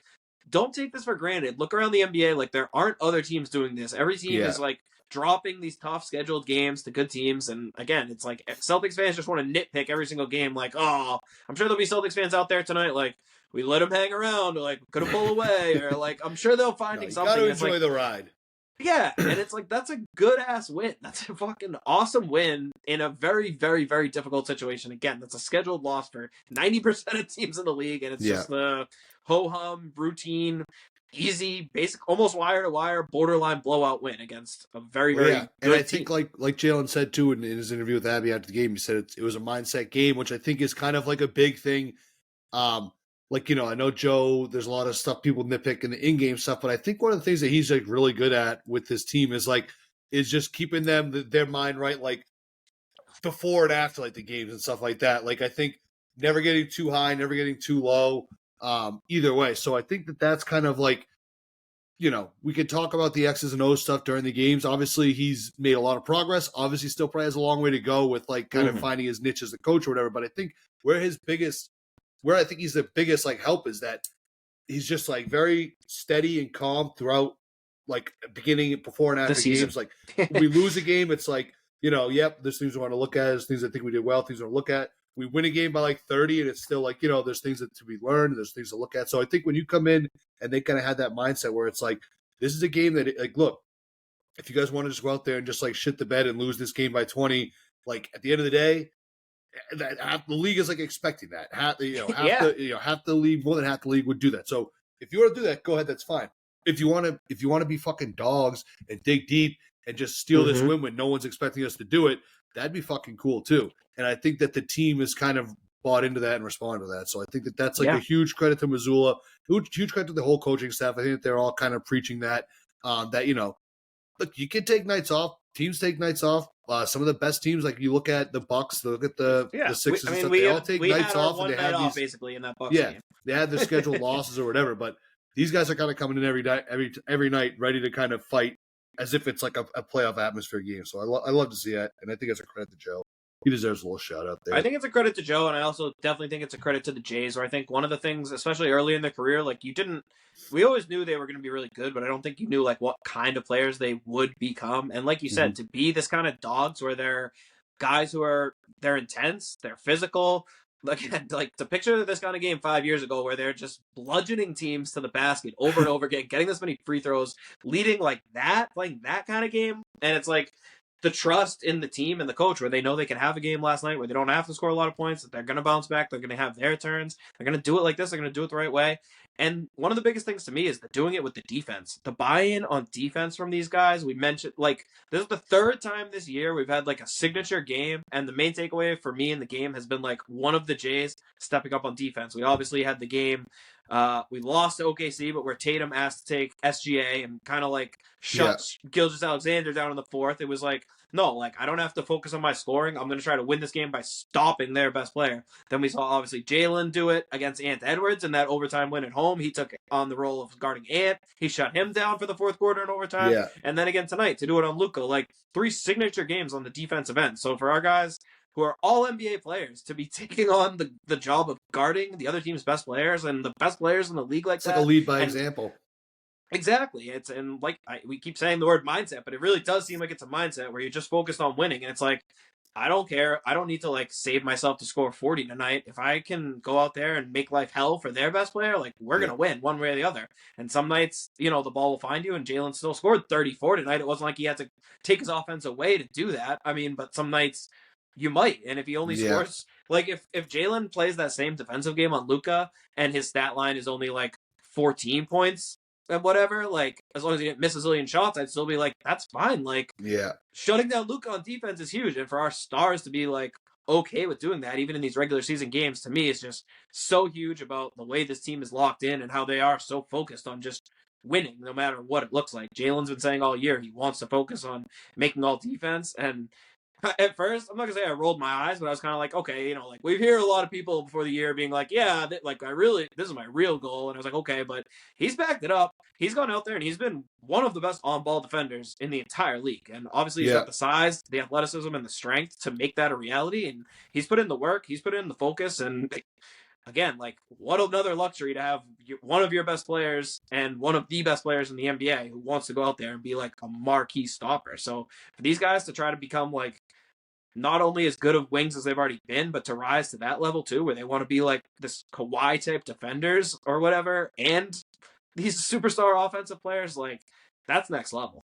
don't take this for granted. Look around the NBA, like there aren't other teams doing this. Every team is like dropping these tough scheduled games to good teams. And again, it's like Celtics fans just want to nitpick every single game. Like, oh, I'm sure there'll be Celtics fans out there tonight. Like, we let them hang around, or like couldn't pull away, or like I'm sure they'll find something. You got to enjoy the ride. Yeah, and it's like that's a good ass win. That's a fucking awesome win in a very, very, very difficult situation. Again, that's a scheduled loss for 90% of teams in the league, and it's just the ho hum routine, easy, basic, almost wire to wire, borderline blowout win against a very, very good and I team. think like Jaylen said too in his interview with Abby after the game, he said it was a mindset game, which I think is kind of like a big thing. Like, I know Joe, there's a lot of stuff people nitpick in the in-game stuff, but I think one of the things that he's like really good at with this team is just keeping their mind right, like before and after like the games and stuff like that. Like, I think never getting too high, never getting too low, either way. So I think that's kind of like, we could talk about the X's and O's stuff during the games. Obviously, he's made a lot of progress. Obviously, still probably has a long way to go with like kind of finding his niche as a coach or whatever. But I think where I think he's the biggest like help is that he's just like very steady and calm throughout like beginning, before and after games. Like we lose a game, it's like, there's things we want to look at, there's things I think we did well, things we want to look at. We win a game by like 30 and it's still like, there's things to be learned, there's things to look at. So I think when you come in and they kind of had that mindset where it's like, this is a game that like, look, if you guys want to just go out there and just like shit the bed and lose this game by 20, like at the end of the day, that half the league is like expecting that. Half the league, more than half the league would do that. So if you want to do that, go ahead. That's fine. If you want to be fucking dogs and dig deep and just steal this win when no one's expecting us to do it, that'd be fucking cool too. And I think that the team is kind of bought into that and responded to that. So I think that's like a huge credit to Missoula, huge credit to the whole coaching staff. I think that they're all kind of preaching that, look, you can take nights off. Teams take nights off. Some of the best teams, like you look at the Bucks, look at the Sixers, and stuff, they all take nights off, and they had these basically in that Bucks game. They had their scheduled losses or whatever. But these guys are kind of coming in every night, ready to kind of fight as if it's like a playoff atmosphere game. So I love to see that, and I think it's a credit to Joe. He deserves a little shout out there. I think it's a credit to Joe, and I also definitely think it's a credit to the Jays, where I think one of the things, especially early in their career, like we always knew they were going to be really good, but I don't think you knew like what kind of players they would become. And like you said, to be this kind of dogs where they're guys they're intense, they're physical. Again, like to picture this kind of game 5 years ago where they're just bludgeoning teams to the basket over and over again, getting this many free throws, leading like that, playing that kind of game. And it's like, the trust in the team and the coach where they know they can have a game last night where they don't have to score a lot of points, that they're going to bounce back, they're going to have their turns, they're going to do it like this, they're going to do it the right way. And one of the biggest things to me is doing it with the defense. The buy-in on defense from these guys, we mentioned, like, this is the third time this year we've had, like, a signature game, and the main takeaway for me in the game has been, like, one of the Jays stepping up on defense. We obviously had the game, we lost to OKC, but where Tatum asked to take SGA and kind of, like, shut Gilgeous-Alexander down in the fourth. It was like, no, like, I don't have to focus on my scoring. I'm going to try to win this game by stopping their best player. Then we saw, obviously, Jaylen do it against Ant Edwards in that overtime win at home. He took on the role of guarding Ant. He shut him down for the fourth quarter in overtime. Yeah. And then again tonight to do it on Luka. Like, 3 signature games on the defensive end. So for our guys who are all NBA players to be taking on the job of guarding the other team's best players and the best players in the league like it's that. It's like a lead by example. Exactly. We keep saying the word mindset, but it really does seem like it's a mindset where you're just focused on winning. And it's like, I don't care. I don't need to like save myself to score 40 tonight. If I can go out there and make life hell for their best player, like we're going to win one way or the other. And some nights, the ball will find you, and Jaylen still scored 34 tonight. It wasn't like he had to take his offense away to do that. I mean, but some nights you might. And if he only scores, like if Jaylen plays that same defensive game on Luka and his stat line is only like 14 points and whatever, like as long as he didn't miss a zillion shots, I'd still be like, that's fine. Like, shutting down Luka on defense is huge, and for our stars to be like okay with doing that, even in these regular season games, to me is just so huge about the way this team is locked in and how they are so focused on just winning, no matter what it looks like. Jalen's been saying all year he wants to focus on making all defense, and at first, I'm not gonna say I rolled my eyes, but I was kind of like, okay, like we hear a lot of people before the year being like, yeah, this is my real goal, and I was like, okay, but he's backed it up. He's gone out there and he's been one of the best on-ball defenders in the entire league, and obviously he's got the size, the athleticism, and the strength to make that a reality. And he's put in the work, he's put in the focus, and again, like what another luxury to have one of your best players and one of the best players in the NBA who wants to go out there and be like a marquee stopper. So for these guys to try to become like not only as good of wings as they've already been, but to rise to that level too, where they want to be like this Kawhi type defenders or whatever, and these superstar offensive players, like that's next level.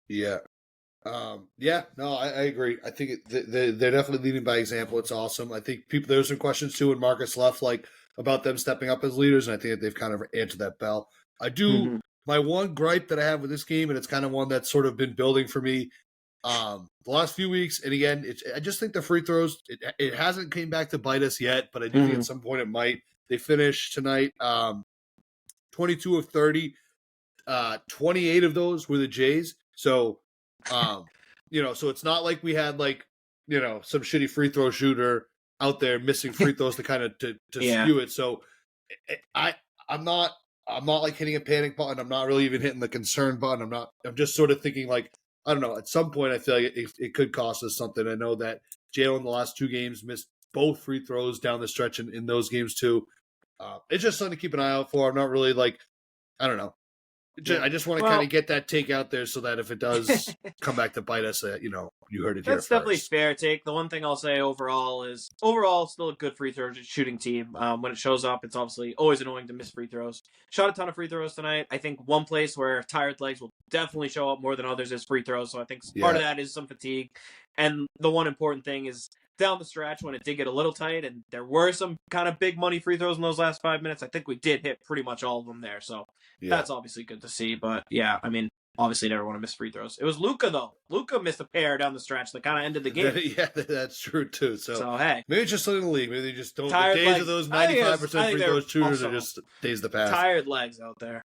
Yeah. No, I agree. I think they're definitely leading by example. It's awesome. I think there's some questions too when Marcus left, like about them stepping up as leaders, and I think that they've kind of answered that bell. I do. My one gripe that I have with this game, and it's kind of one that's sort of been building for me the last few weeks, and again, I just think the free throws, it hasn't came back to bite us yet, but I do think at some point it might. They finished tonight 22 of 30, 28 of those were the Jays. So, so it's not like we had like, some shitty free throw shooter out there missing free throws to kind of to skew it. So I'm not like hitting a panic button. I'm not really even hitting the concern button. I'm just sort of thinking like, I don't know, at some point I feel like it could cost us something. I know that Jaylen the last two games missed both free throws down the stretch in those games too. It's just something to keep an eye out for. I'm not really like, I don't know. I just want to kind of get that take out there so that if it does come back to bite us, you heard it here. That's definitely fair take. The one thing I'll say overall is still a good free throw shooting team. When it shows up, it's obviously always annoying to miss free throws. Shot a ton of free throws tonight. I think one place where tired legs will definitely show up more than others is free throws. So I think part of that is some fatigue. And the one important thing is down the stretch when it did get a little tight and there were some kind of big money free throws in those last 5 minutes, I think we did hit pretty much all of them there. So that's obviously good to see. But yeah, I mean, obviously never want to miss free throws. It was Luka though. Luka missed a pair down the stretch that kind of ended the game. Yeah, that's true too. So hey, maybe it's just something in the league. Maybe they just don't. The days of those 95% free throws shooters are just days of the past. Tired legs out there.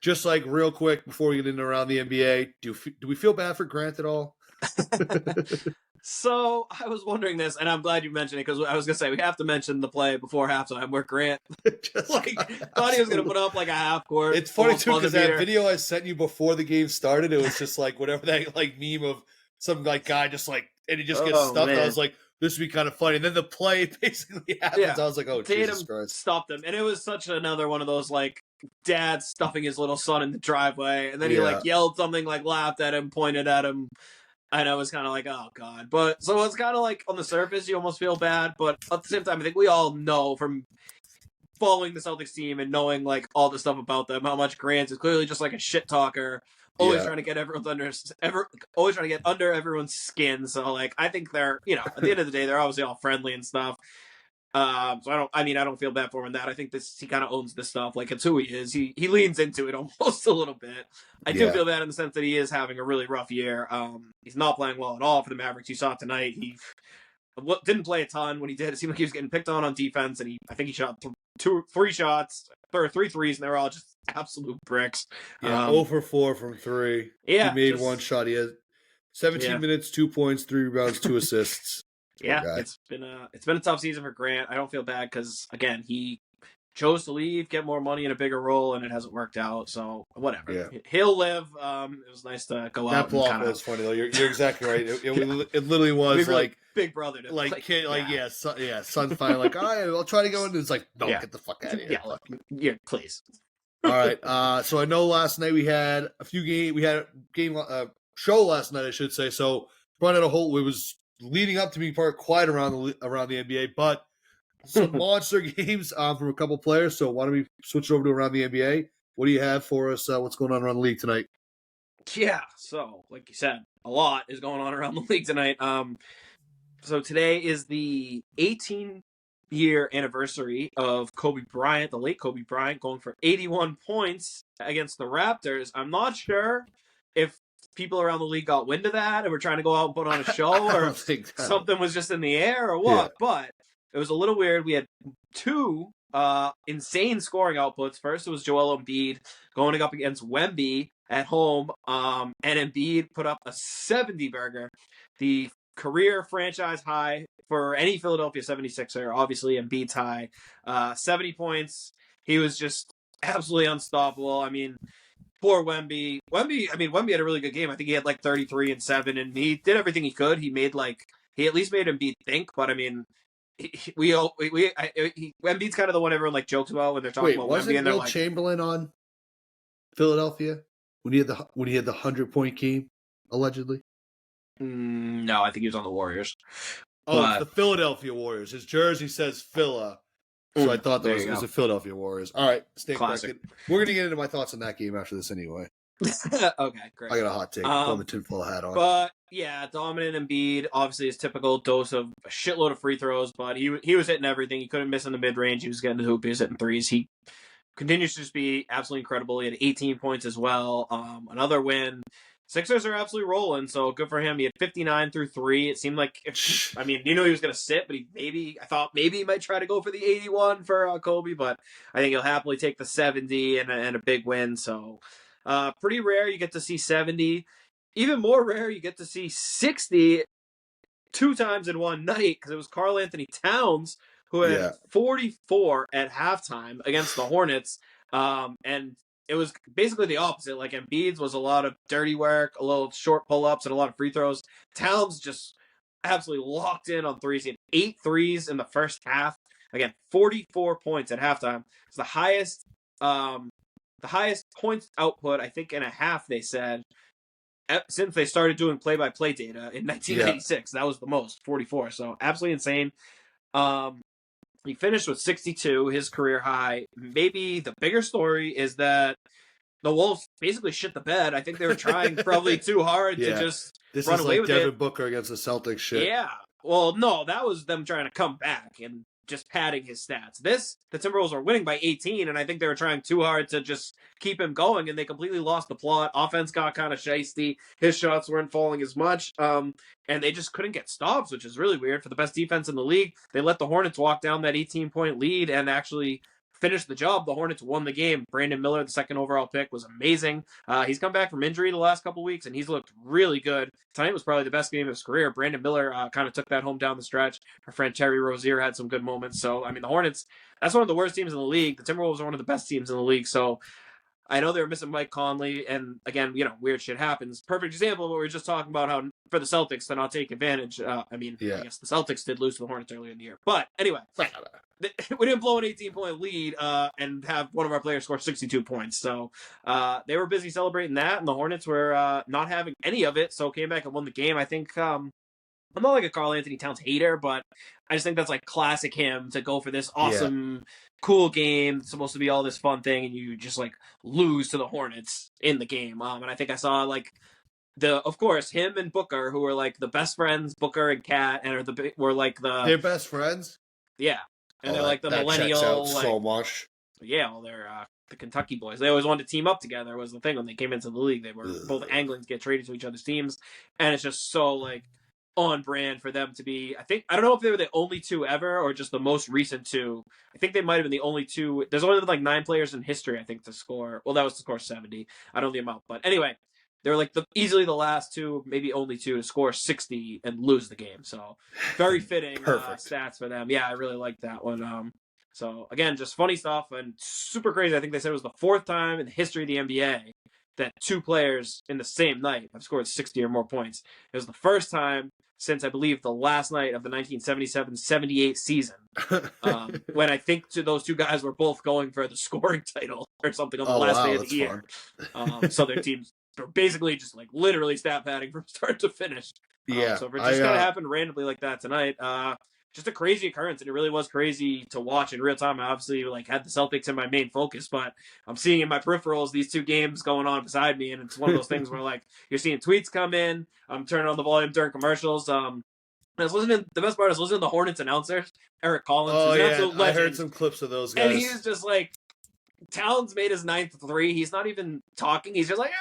Just like real quick before we get into around the NBA, do we feel bad for Grant at all? So I was wondering this, and I'm glad you mentioned it because I was gonna say we have to mention the play before halftime where Grant thought he was gonna put up like a half court. It's funny too because that video I sent you before the game started, it was just like whatever that like meme of some like guy just like and he just gets stuffed. Man. I was like, this would be kind of funny. And then the play basically happens. I was like, oh, Tatum Jesus Christ. Stopped him, and it was such another one of those like dad stuffing his little son in the driveway, and then he like yelled something, like laughed at him, pointed at him. And I was kind of like, oh, God. But so it's kind of like on the surface, you almost feel bad. But at the same time, I think we all know from following the Celtics team and knowing like all the stuff about them, how much Grant is clearly just like a shit talker, always trying to get always trying to get under everyone's skin. So like, I think they're, at the end of the day, they're obviously all friendly and stuff. So I don't feel bad for him in that. I think he kind of owns this stuff. Like it's who he is. He leans into it almost a little bit. I do feel bad in the sense that he is having a really rough year. He's not playing well at all for the Mavericks. You saw it tonight. He didn't play a ton. When he did, it seemed like he was getting picked on defense, and I think he shot three shots or 3 threes, and they were all just absolute bricks. 0 for 4 from 3. Yeah, he made one shot. He had 17 minutes, 2 points, 3 rebounds, 2 assists. It's been a tough season for Grant. I don't feel bad because again he chose to leave, get more money in a bigger role, and it hasn't worked out. So whatever, he'll live. It was nice to go out. That block was funny though. You're exactly right. It literally was like big brother to like kid, like son's finally like, all right, I'll try to go in. It's like, no, get the fuck out of here. Please. All right. So I know last night we had a few games. We had a game show last night, I should say. So brought out a whole. It was leading up to being quiet around the NBA, but some monster games from a couple players. So why don't we switch over to around the NBA? What do you have for us? What's going on around the league tonight? Yeah, so like you said, a lot is going on around the league tonight. So today is the 18-year anniversary of Kobe Bryant, the late Kobe Bryant, going for 81 points against the Raptors. I'm not sure if people around the league got wind of that and were trying to go out and put on a show, or something was just in the air or what. Yeah. But it was a little weird. We had two insane scoring outputs. First, it was Joel Embiid going up against Wemby at home, and Embiid put up a 70-burger. The career franchise high for any Philadelphia 76er, obviously Embiid's high. 70 points. He was just absolutely unstoppable. I mean, poor Wemby. Wemby had a really good game. I think he had like 33 and 7, and he did everything he could. He at least made Embiid think, but I mean, Embiid's kind of the one everyone like jokes about when they're talking about Wemby. And Will Chamberlain on Philadelphia when he had the 100-point game, allegedly? No, I think he was on the Warriors. Oh, it's the Philadelphia Warriors. His jersey says Phila. So I thought that was the Philadelphia Warriors. All right, stay corrected. We're going to get into my thoughts on that game after this anyway. Okay, great. I got a hot take. Put the tinfoil hat on. But, yeah, dominant Embiid. Obviously, his typical dose of a shitload of free throws, but he was hitting everything. He couldn't miss in the mid-range. He was getting to the hoop. He was hitting threes. He continues to just be absolutely incredible. He had 18 points as well. Another win. Sixers are absolutely rolling, so good for him. He had 59 through 3. It seemed like, he knew he was going to sit, but I thought maybe he might try to go for the 81 for Kobe, but I think he'll happily take the 70 and a big win. So pretty rare you get to see 70. Even more rare you get to see 60 two times in one night, because it was Karl Anthony Towns who had 44 at halftime against the Hornets, and it was basically the opposite. Like, Embiid's was a lot of dirty work, a little short pull-ups, and a lot of free throws. Towns just absolutely locked in on threes. He had 8 threes in the first half. Again, 44 points at halftime. It's the highest points output, I think, in a half, they said, since they started doing play-by-play data in 1996. That was the most, 44. So absolutely insane. He finished with 62, his career high. Maybe the bigger story is that the Wolves basically shit the bed. I think they were trying probably too hard to just run away with it. This is like Devin Booker against the Celtics shit. Yeah. Well, no, that was them trying to come back and just padding his stats. The Timberwolves are winning by 18, and I think they were trying too hard to just keep him going, and they completely lost the plot. Offense got kind of shiesty. His shots weren't falling as much, and they just couldn't get stops, which is really weird for the best defense in the league. They let the Hornets walk down that 18-point lead and actually finished the job. The Hornets won the game. Brandon Miller, the second overall pick, was amazing. He's come back from injury the last couple weeks, and he's looked really good. Tonight was probably the best game of his career. Brandon Miller kind of took that home down the stretch. Our friend Terry Rozier had some good moments. So, I mean, the Hornets, that's one of the worst teams in the league. The Timberwolves are one of the best teams in the league. So, I know they were missing Mike Conley, and again, weird shit happens. Perfect example of what we were just talking about, how for the Celtics to not take advantage. I guess the Celtics did lose to the Hornets earlier in the year. But anyway, we didn't blow an 18-point lead and have one of our players score 62 points. So they were busy celebrating that, and the Hornets were not having any of it, so came back and won the game. I think I'm not like a Karl Anthony Towns hater, but I just think that's like classic him to go for this awesome, cool game. It's supposed to be all this fun thing, and you just like lose to the Hornets in the game. And I think I saw like of course, him and Booker, who were like the best friends, Booker and Kat, and were like they're best friends. Yeah, and they're like the that millennial. Checks out so much. Yeah, well, they're the Kentucky boys. They always wanted to team up together. Was the thing when they came into the league. They were both angling to get traded to each other's teams, and it's just so like on brand for them to be. I don't know if they were the only two ever or just the most recent two. I think they might have been the only two. There's only been like 9 players in history, I think, to score. Well, that was to score 70. I don't know the amount, but anyway, they were like easily the last two, maybe only two, to score 60 and lose the game. So very fitting stats for them. Yeah, I really like that one. So again, just funny stuff and super crazy. I think they said it was the 4th time in the history of the NBA that 2 players in the same night have scored 60 or more points. It was the first time since, I believe, the last night of the 1977-78 season, when I think those 2 guys were both going for the scoring title or something on the last day of the year. So their teams basically just like literally stat padding from start to finish. Yeah, So if it just kind of happened randomly like that tonight, just a crazy occurrence, and it really was crazy to watch in real time. I obviously like had the Celtics in my main focus, but I'm seeing in my peripherals these two games going on beside me, and it's one of those things where like you're seeing tweets come in. I'm turning on the volume during commercials. I was listening. The best part is listening to the Hornets announcer, Eric Collins. Oh who's an yeah, absolute I legend. heard some clips of those guys, and he was just like, Towns made his 9th three. He's not even talking. He's just like,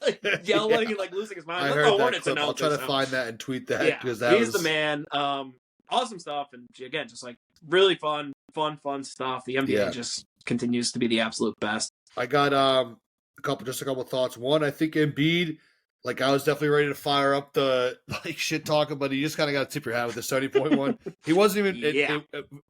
like yelling and like losing his mind. I Let heard the that Hornets clip. I'll announcer try to sound. find that and tweet that Yeah, because that he's was the man. Awesome stuff, and again, just like really fun stuff. The NBA just continues to be the absolute best. I got a couple thoughts. One, I think Embiid, like I was definitely ready to fire up the like shit talking, but you just kind of got to tip your hat with the 70.1. He wasn't even.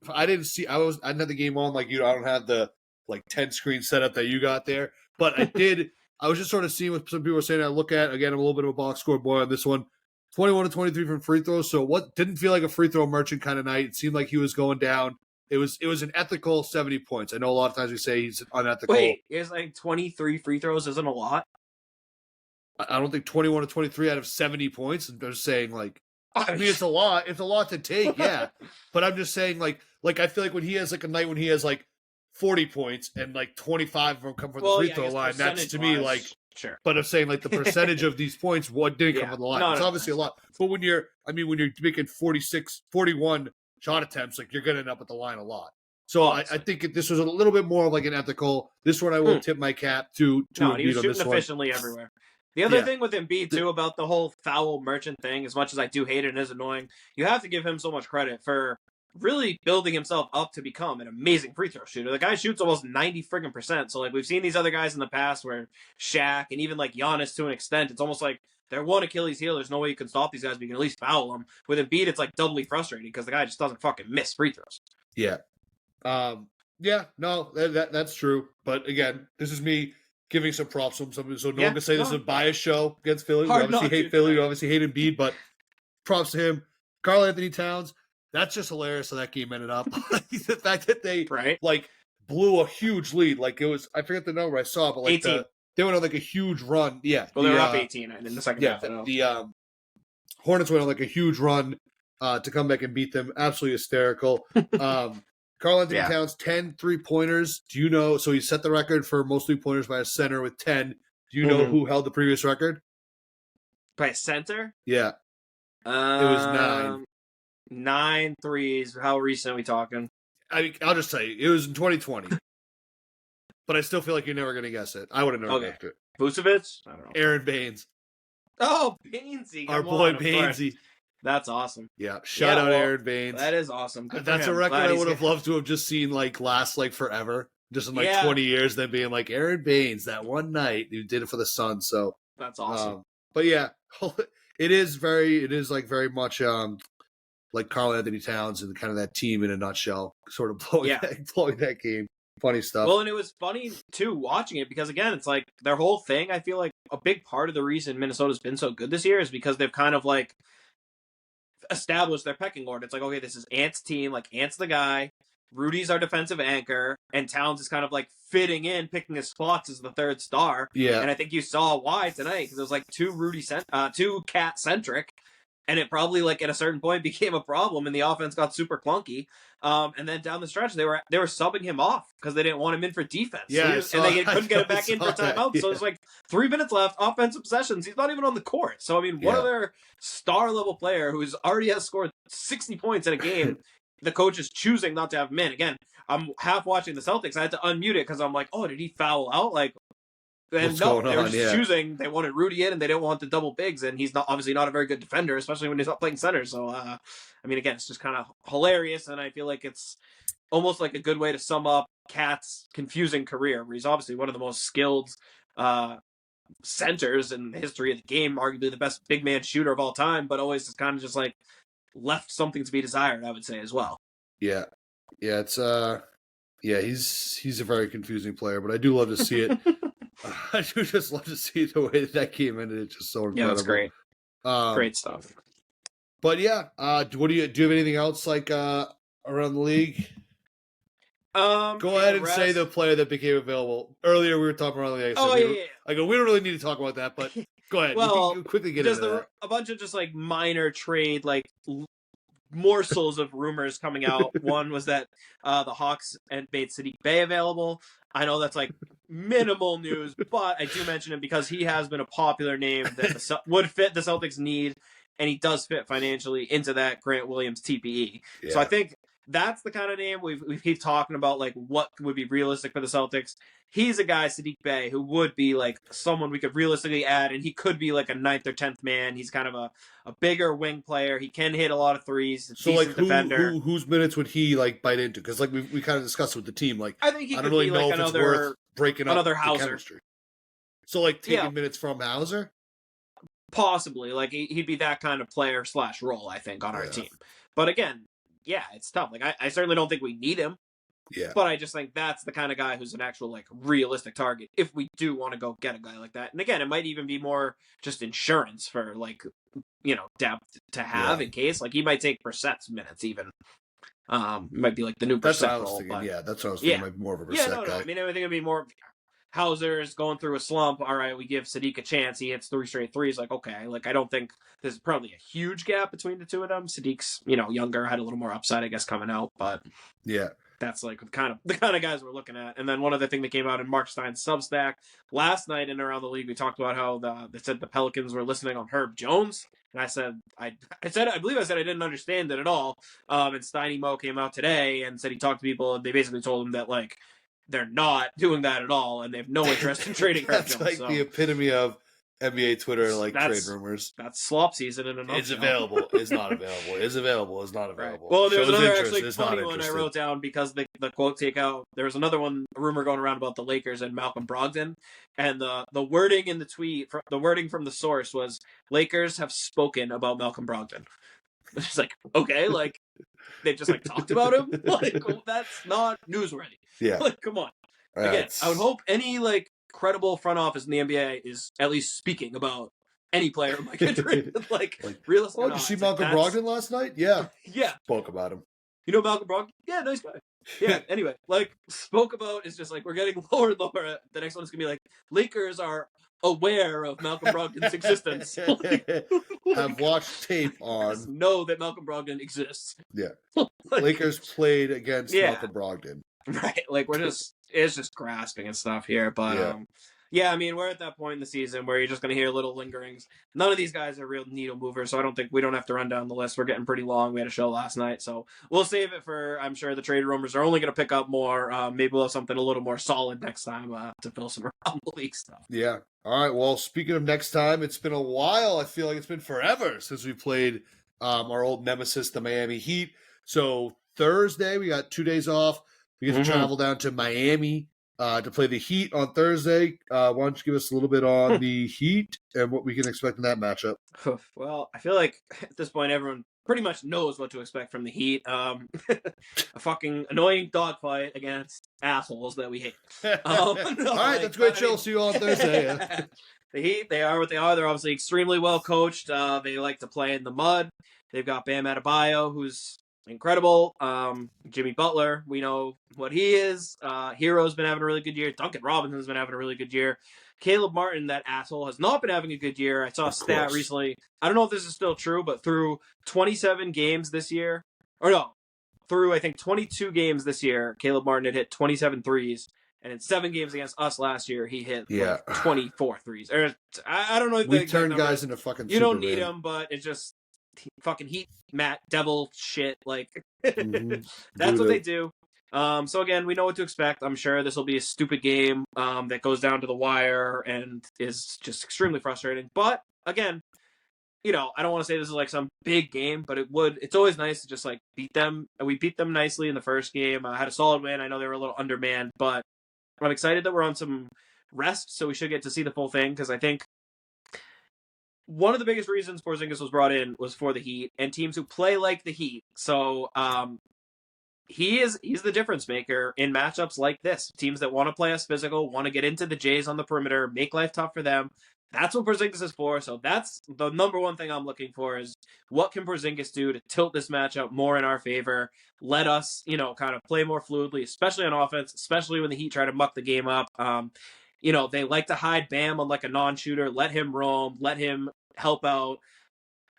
I didn't see. I didn't have the game on like you. I don't have the like 10 screen setup that you got there, but I did. I was just sort of seeing what some people were saying. I look at again. I'm a little bit of a box score boy on this one. 21 to 23 from free throws. So what didn't feel like a free throw merchant kind of night. It seemed like he was going down. It was an ethical 70 points. I know a lot of times we say he's unethical. Wait, it's like 23 free throws isn't a lot? I don't think 21 to 23 out of 70 points. I'm just saying, like, I mean, it's a lot. It's a lot to take, yeah. But I'm just saying, like I feel like when he has like a night when he has like 40 points and like 25 of them come from the free throw line, that's to me like. Sure. But I'm saying like the percentage of these points didn't come from the line. It's obviously a lot. But when you're making 41 shot attempts, like you're going to end up at the line a lot. So I think this was a little bit more of like an ethical. This one I will tip my cap to No, he was Embiid on shooting this efficiently one. everywhere. The other thing with Embiid too about the whole foul merchant thing, as much as I do hate it and is annoying, you have to give him so much credit for really building himself up to become an amazing free throw shooter. The guy shoots almost 90%. So like we've seen these other guys in the past where Shaq and even like Giannis to an extent, it's almost like they're one Achilles heel. There's no way you can stop these guys, but you can at least foul them. With Embiid, it's like doubly frustrating because the guy just doesn't fucking miss free throws. Yeah. No, that's true. But again, this is me giving some props to him. So no one can say this is a biased show against Philly. We obviously hate Philly. We obviously hate Embiid, but props to him. Karl Anthony Towns. That's just hilarious how that game ended up. The fact that they like blew a huge lead. Like it was, I forget the number I saw, but like 18. They went on like a huge run. Yeah. Well, they were up 18 in the second half. The Hornets went on like a huge run to come back and beat them. Absolutely hysterical. Karl Anthony Towns, 10 3-pointers. Do you know? So he set the record for most 3-pointers by a center with 10. Do you know who held the previous record? By a center? Yeah. It was 9. 9 threes. How recent are we talking? I'll just tell you, it was in 2020. But I still feel like you're never going to guess it. I would have never guessed it. Vucevic? I don't know. Aaron Baines. Oh, Bainesy. Our boy Bainesy. That's awesome. Yeah. Shout out Aaron Baines. That is awesome. That's a record I would have loved to have just seen like last like forever. Just in like 20 years, then being like Aaron Baines that one night who did it for the Suns. So that's awesome. But yeah, it is like very much like Karl Anthony Towns and kind of that team in a nutshell, sort of blowing that game. Funny stuff. Well, and it was funny too watching it because again, it's like their whole thing. I feel like a big part of the reason Minnesota's been so good this year is because they've kind of like established their pecking order. It's like, okay, this is Ant's team. Like Ant's the guy. Rudy's our defensive anchor, and Towns is kind of like fitting in, picking his spots as the third star. Yeah, and I think you saw why tonight because it was like too cat centric. And it probably, like, at a certain point became a problem, and the offense got super clunky. And then down the stretch, they were subbing him off because they didn't want him in for defense. Yeah, and they couldn't get him back in for timeout. So it's like 3 minutes left, offensive possessions. He's not even on the court. So, I mean, one other star-level player who's already has scored 60 points in a game, the coach is choosing not to have him in. Again, I'm half watching the Celtics. I had to unmute it because I'm like, oh, did he foul out? Like, and no, they were just choosing. They wanted Rudy in, and they didn't want the double bigs, and he's obviously not a very good defender, especially when he's not playing center. So, I mean, again, it's just kind of hilarious, and I feel like it's almost like a good way to sum up Cat's confusing career, where he's obviously one of the most skilled centers in the history of the game, arguably the best big man shooter of all time, but always kind of just like left something to be desired, I would say, as well. Yeah. Yeah, it's he's a very confusing player, but I do love to see it. I do just love to see the way that game ended. It's just so incredible. Yeah, that's great. Great stuff. But yeah, do you have anything else like around the league? Go ahead and say the player that became available. Earlier we were talking about I go, we don't really need to talk about that, but go ahead. Well, you can quickly get into that. A bunch of just like minor trade, like morsels of rumors coming out. One was that the Hawks had made Sadiq Bey available. I know that's like minimal news, but I do mention him because he has been a popular name that would fit the Celtics' need, and he does fit financially into that Grant Williams TPE. Yeah. So I think that's the kind of name we keep talking about, like what would be realistic for the Celtics. He's a guy, Sadiq Bey, who would be like someone we could realistically add, and he could be like a 9th or 10th man. He's kind of a bigger wing player. He can hit a lot of threes. So like whose minutes would he like bite into? Because like we kind of discussed with the team, like I think he could don't really be like know if it's worth breaking up another the Hauser. chemistry. So like taking minutes from Hauser? Possibly. Like he'd be that kind of player / role, I think, on our team. But again, yeah, it's tough. Like I certainly don't think we need him. Yeah. But I just think that's the kind of guy who's an actual like realistic target if we do want to go get a guy like that. And again, it might even be more just insurance for like, depth to have in case. Like he might take Brissett's minutes even. Might be like the new Brissett role. That's what I was thinking. Might be more of a Brissett guy. I mean, I think it'd be more Hauser's going through a slump. All right, we give Sadiq a chance. He hits 3 straight threes. Like, okay. Like, I don't think there's probably a huge gap between the two of them. Sadiq's, younger, had a little more upside, I guess, coming out. But yeah, that's like the kind of guys we're looking at. And then one other thing that came out in Mark Stein's Substack last night and around the league, we talked about how they said the Pelicans were listening on Herb Jones. And I said, I believe I didn't understand it at all. And Steiny Mo came out today and said he talked to people and they basically told him that like, they're not doing that at all, and they have no interest in trading Herb Jones. That's like the epitome of NBA Twitter, like trade rumors. That's slop season in a nutshell. It's available. It's not available. It's available. It's not available. Right. Well, there's another actually funny one I wrote down because the quote takeout. There was another one, a rumor going around about the Lakers and Malcolm Brogdon, and the wording in the tweet, the wording from the source was Lakers have spoken about Malcolm Brogdon. It's like, okay, like they just like talked about him. Like that's not newsworthy. Yeah, like come on. Again, I would hope any like credible front office in the NBA is at least speaking about any player in my country. like realistic. Oh, did you see Malcolm Brogdon last night? Yeah, yeah, spoke about him. You know Malcolm Brogdon? Yeah, nice guy. Yeah. Anyway, like spoke about is just like we're getting lower and lower. The next one is gonna be like Lakers are aware of Malcolm Brogdon's existence. Have watched tape on. Know that Malcolm Brogdon exists. Yeah. Lakers played against Malcolm Brogdon. Right. Like it's just grasping and stuff here. But I mean, we're at that point in the season where you're just going to hear little lingerings. None of these guys are real needle movers, so I don't think we don't have to run down the list. We're getting pretty long. We had a show last night, so we'll save it for, I'm sure the trade rumors are only going to pick up more. Maybe we'll have something a little more solid next time to fill some around the league stuff. Yeah. All right. Well, speaking of next time, it's been a while. I feel like it's been forever since we played our old nemesis, the Miami Heat. So Thursday, we got 2 days off. We get to travel down to Miami to play the Heat on Thursday. Why don't you give us a little bit on the Heat and what we can expect in that matchup? Well, I feel like at this point everyone pretty much knows what to expect from the Heat. A fucking annoying dogfight against assholes that we hate. All right, that's great show. See you all on Thursday. The Heat, they are what they are. They're obviously extremely well coached. They like to play in the mud. They've got Bam Adebayo, who's incredible. Jimmy Butler, we know what he is. Hero's been having a really good year. Duncan Robinson's been having a really good year. Caleb Martin, that asshole, has not been having a good year. I saw a stat recently. I don't know if this is still true, but through 27 games this year, through I think 22 games this year, Caleb Martin had hit 27 threes. And in 7 games against us last year, he hit 24 threes. Or I don't know if we turned guys into fucking. You don't need him, but it's just fucking Heat, Matt, devil shit. Like that's what they do. So again, we know what to expect. I'm sure this will be a stupid game that goes down to the wire and is just extremely frustrating. But again, I don't want to say this is like some big game, but it's always nice to just like beat them. We beat them nicely in the first game. I had a solid win. I know they were a little undermanned, but I'm excited that we're on some rest, so we should get to see the full thing, because I think one of the biggest reasons Porzingis was brought in was for the Heat and teams who play like the Heat. So he's the difference maker in matchups like this. Teams that want to play us physical, want to get into the Jays on the perimeter, make life tough for them. That's what Porzingis is for. So that's the number one thing I'm looking for is what can Porzingis do to tilt this matchup more in our favor? Let us, kind of play more fluidly, especially on offense, especially when the Heat try to muck the game up. They like to hide Bam on like a non-shooter. Let him roam. Let him help out.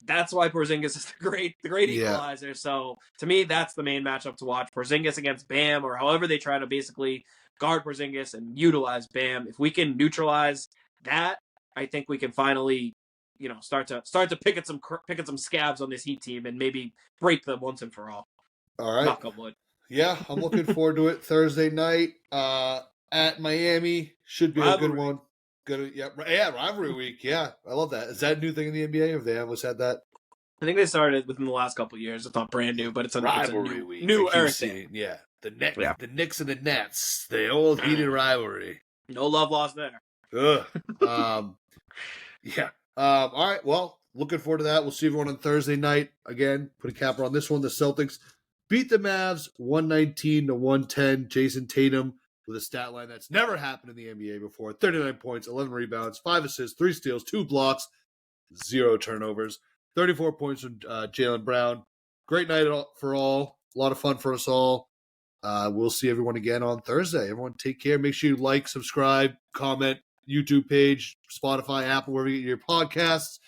That's why Porzingis is the great equalizer. So to me, that's the main matchup to watch. Porzingis against Bam, or however they try to basically guard Porzingis and utilize Bam. If we can neutralize that, I think we can finally, start to pick at some scabs on this Heat team and maybe break them once and for all. All right. Knock on wood. Yeah, I'm looking forward to it. Thursday night at Miami should be rivalry. A good one. Rivalry week. Yeah, I love that. Is that a new thing in the NBA, or have they always had that? I think they started within the last couple of years. It's not brand new, but it's a rivalry week. New era thing. Yeah, the Knicks and the Nets, the old heated rivalry. No love lost there. Ugh. Yeah. All right. Well, looking forward to that. We'll see everyone on Thursday night. Again, put a capper on this one. The Celtics beat the Mavs 119-110. Jayson Tatum with a stat line that's never happened in the NBA before. 39 points, 11 rebounds, 5 assists, 3 steals, 2 blocks, 0 turnovers. 34 points from Jaylen Brown. Great night for all. A lot of fun for us all. We'll see everyone again on Thursday. Everyone take care. Make sure you like, subscribe, comment, YouTube page, Spotify, Apple, wherever you get your podcasts.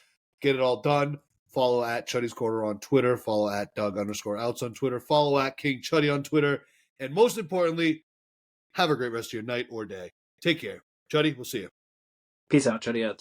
Get it all done. Follow at Chuddy's Corner on Twitter. Follow at Doug_outs on Twitter. Follow at King Chuddy on Twitter. And most importantly, have a great rest of your night or day. Take care. Chuddy, we'll see you. Peace out, Chuddy.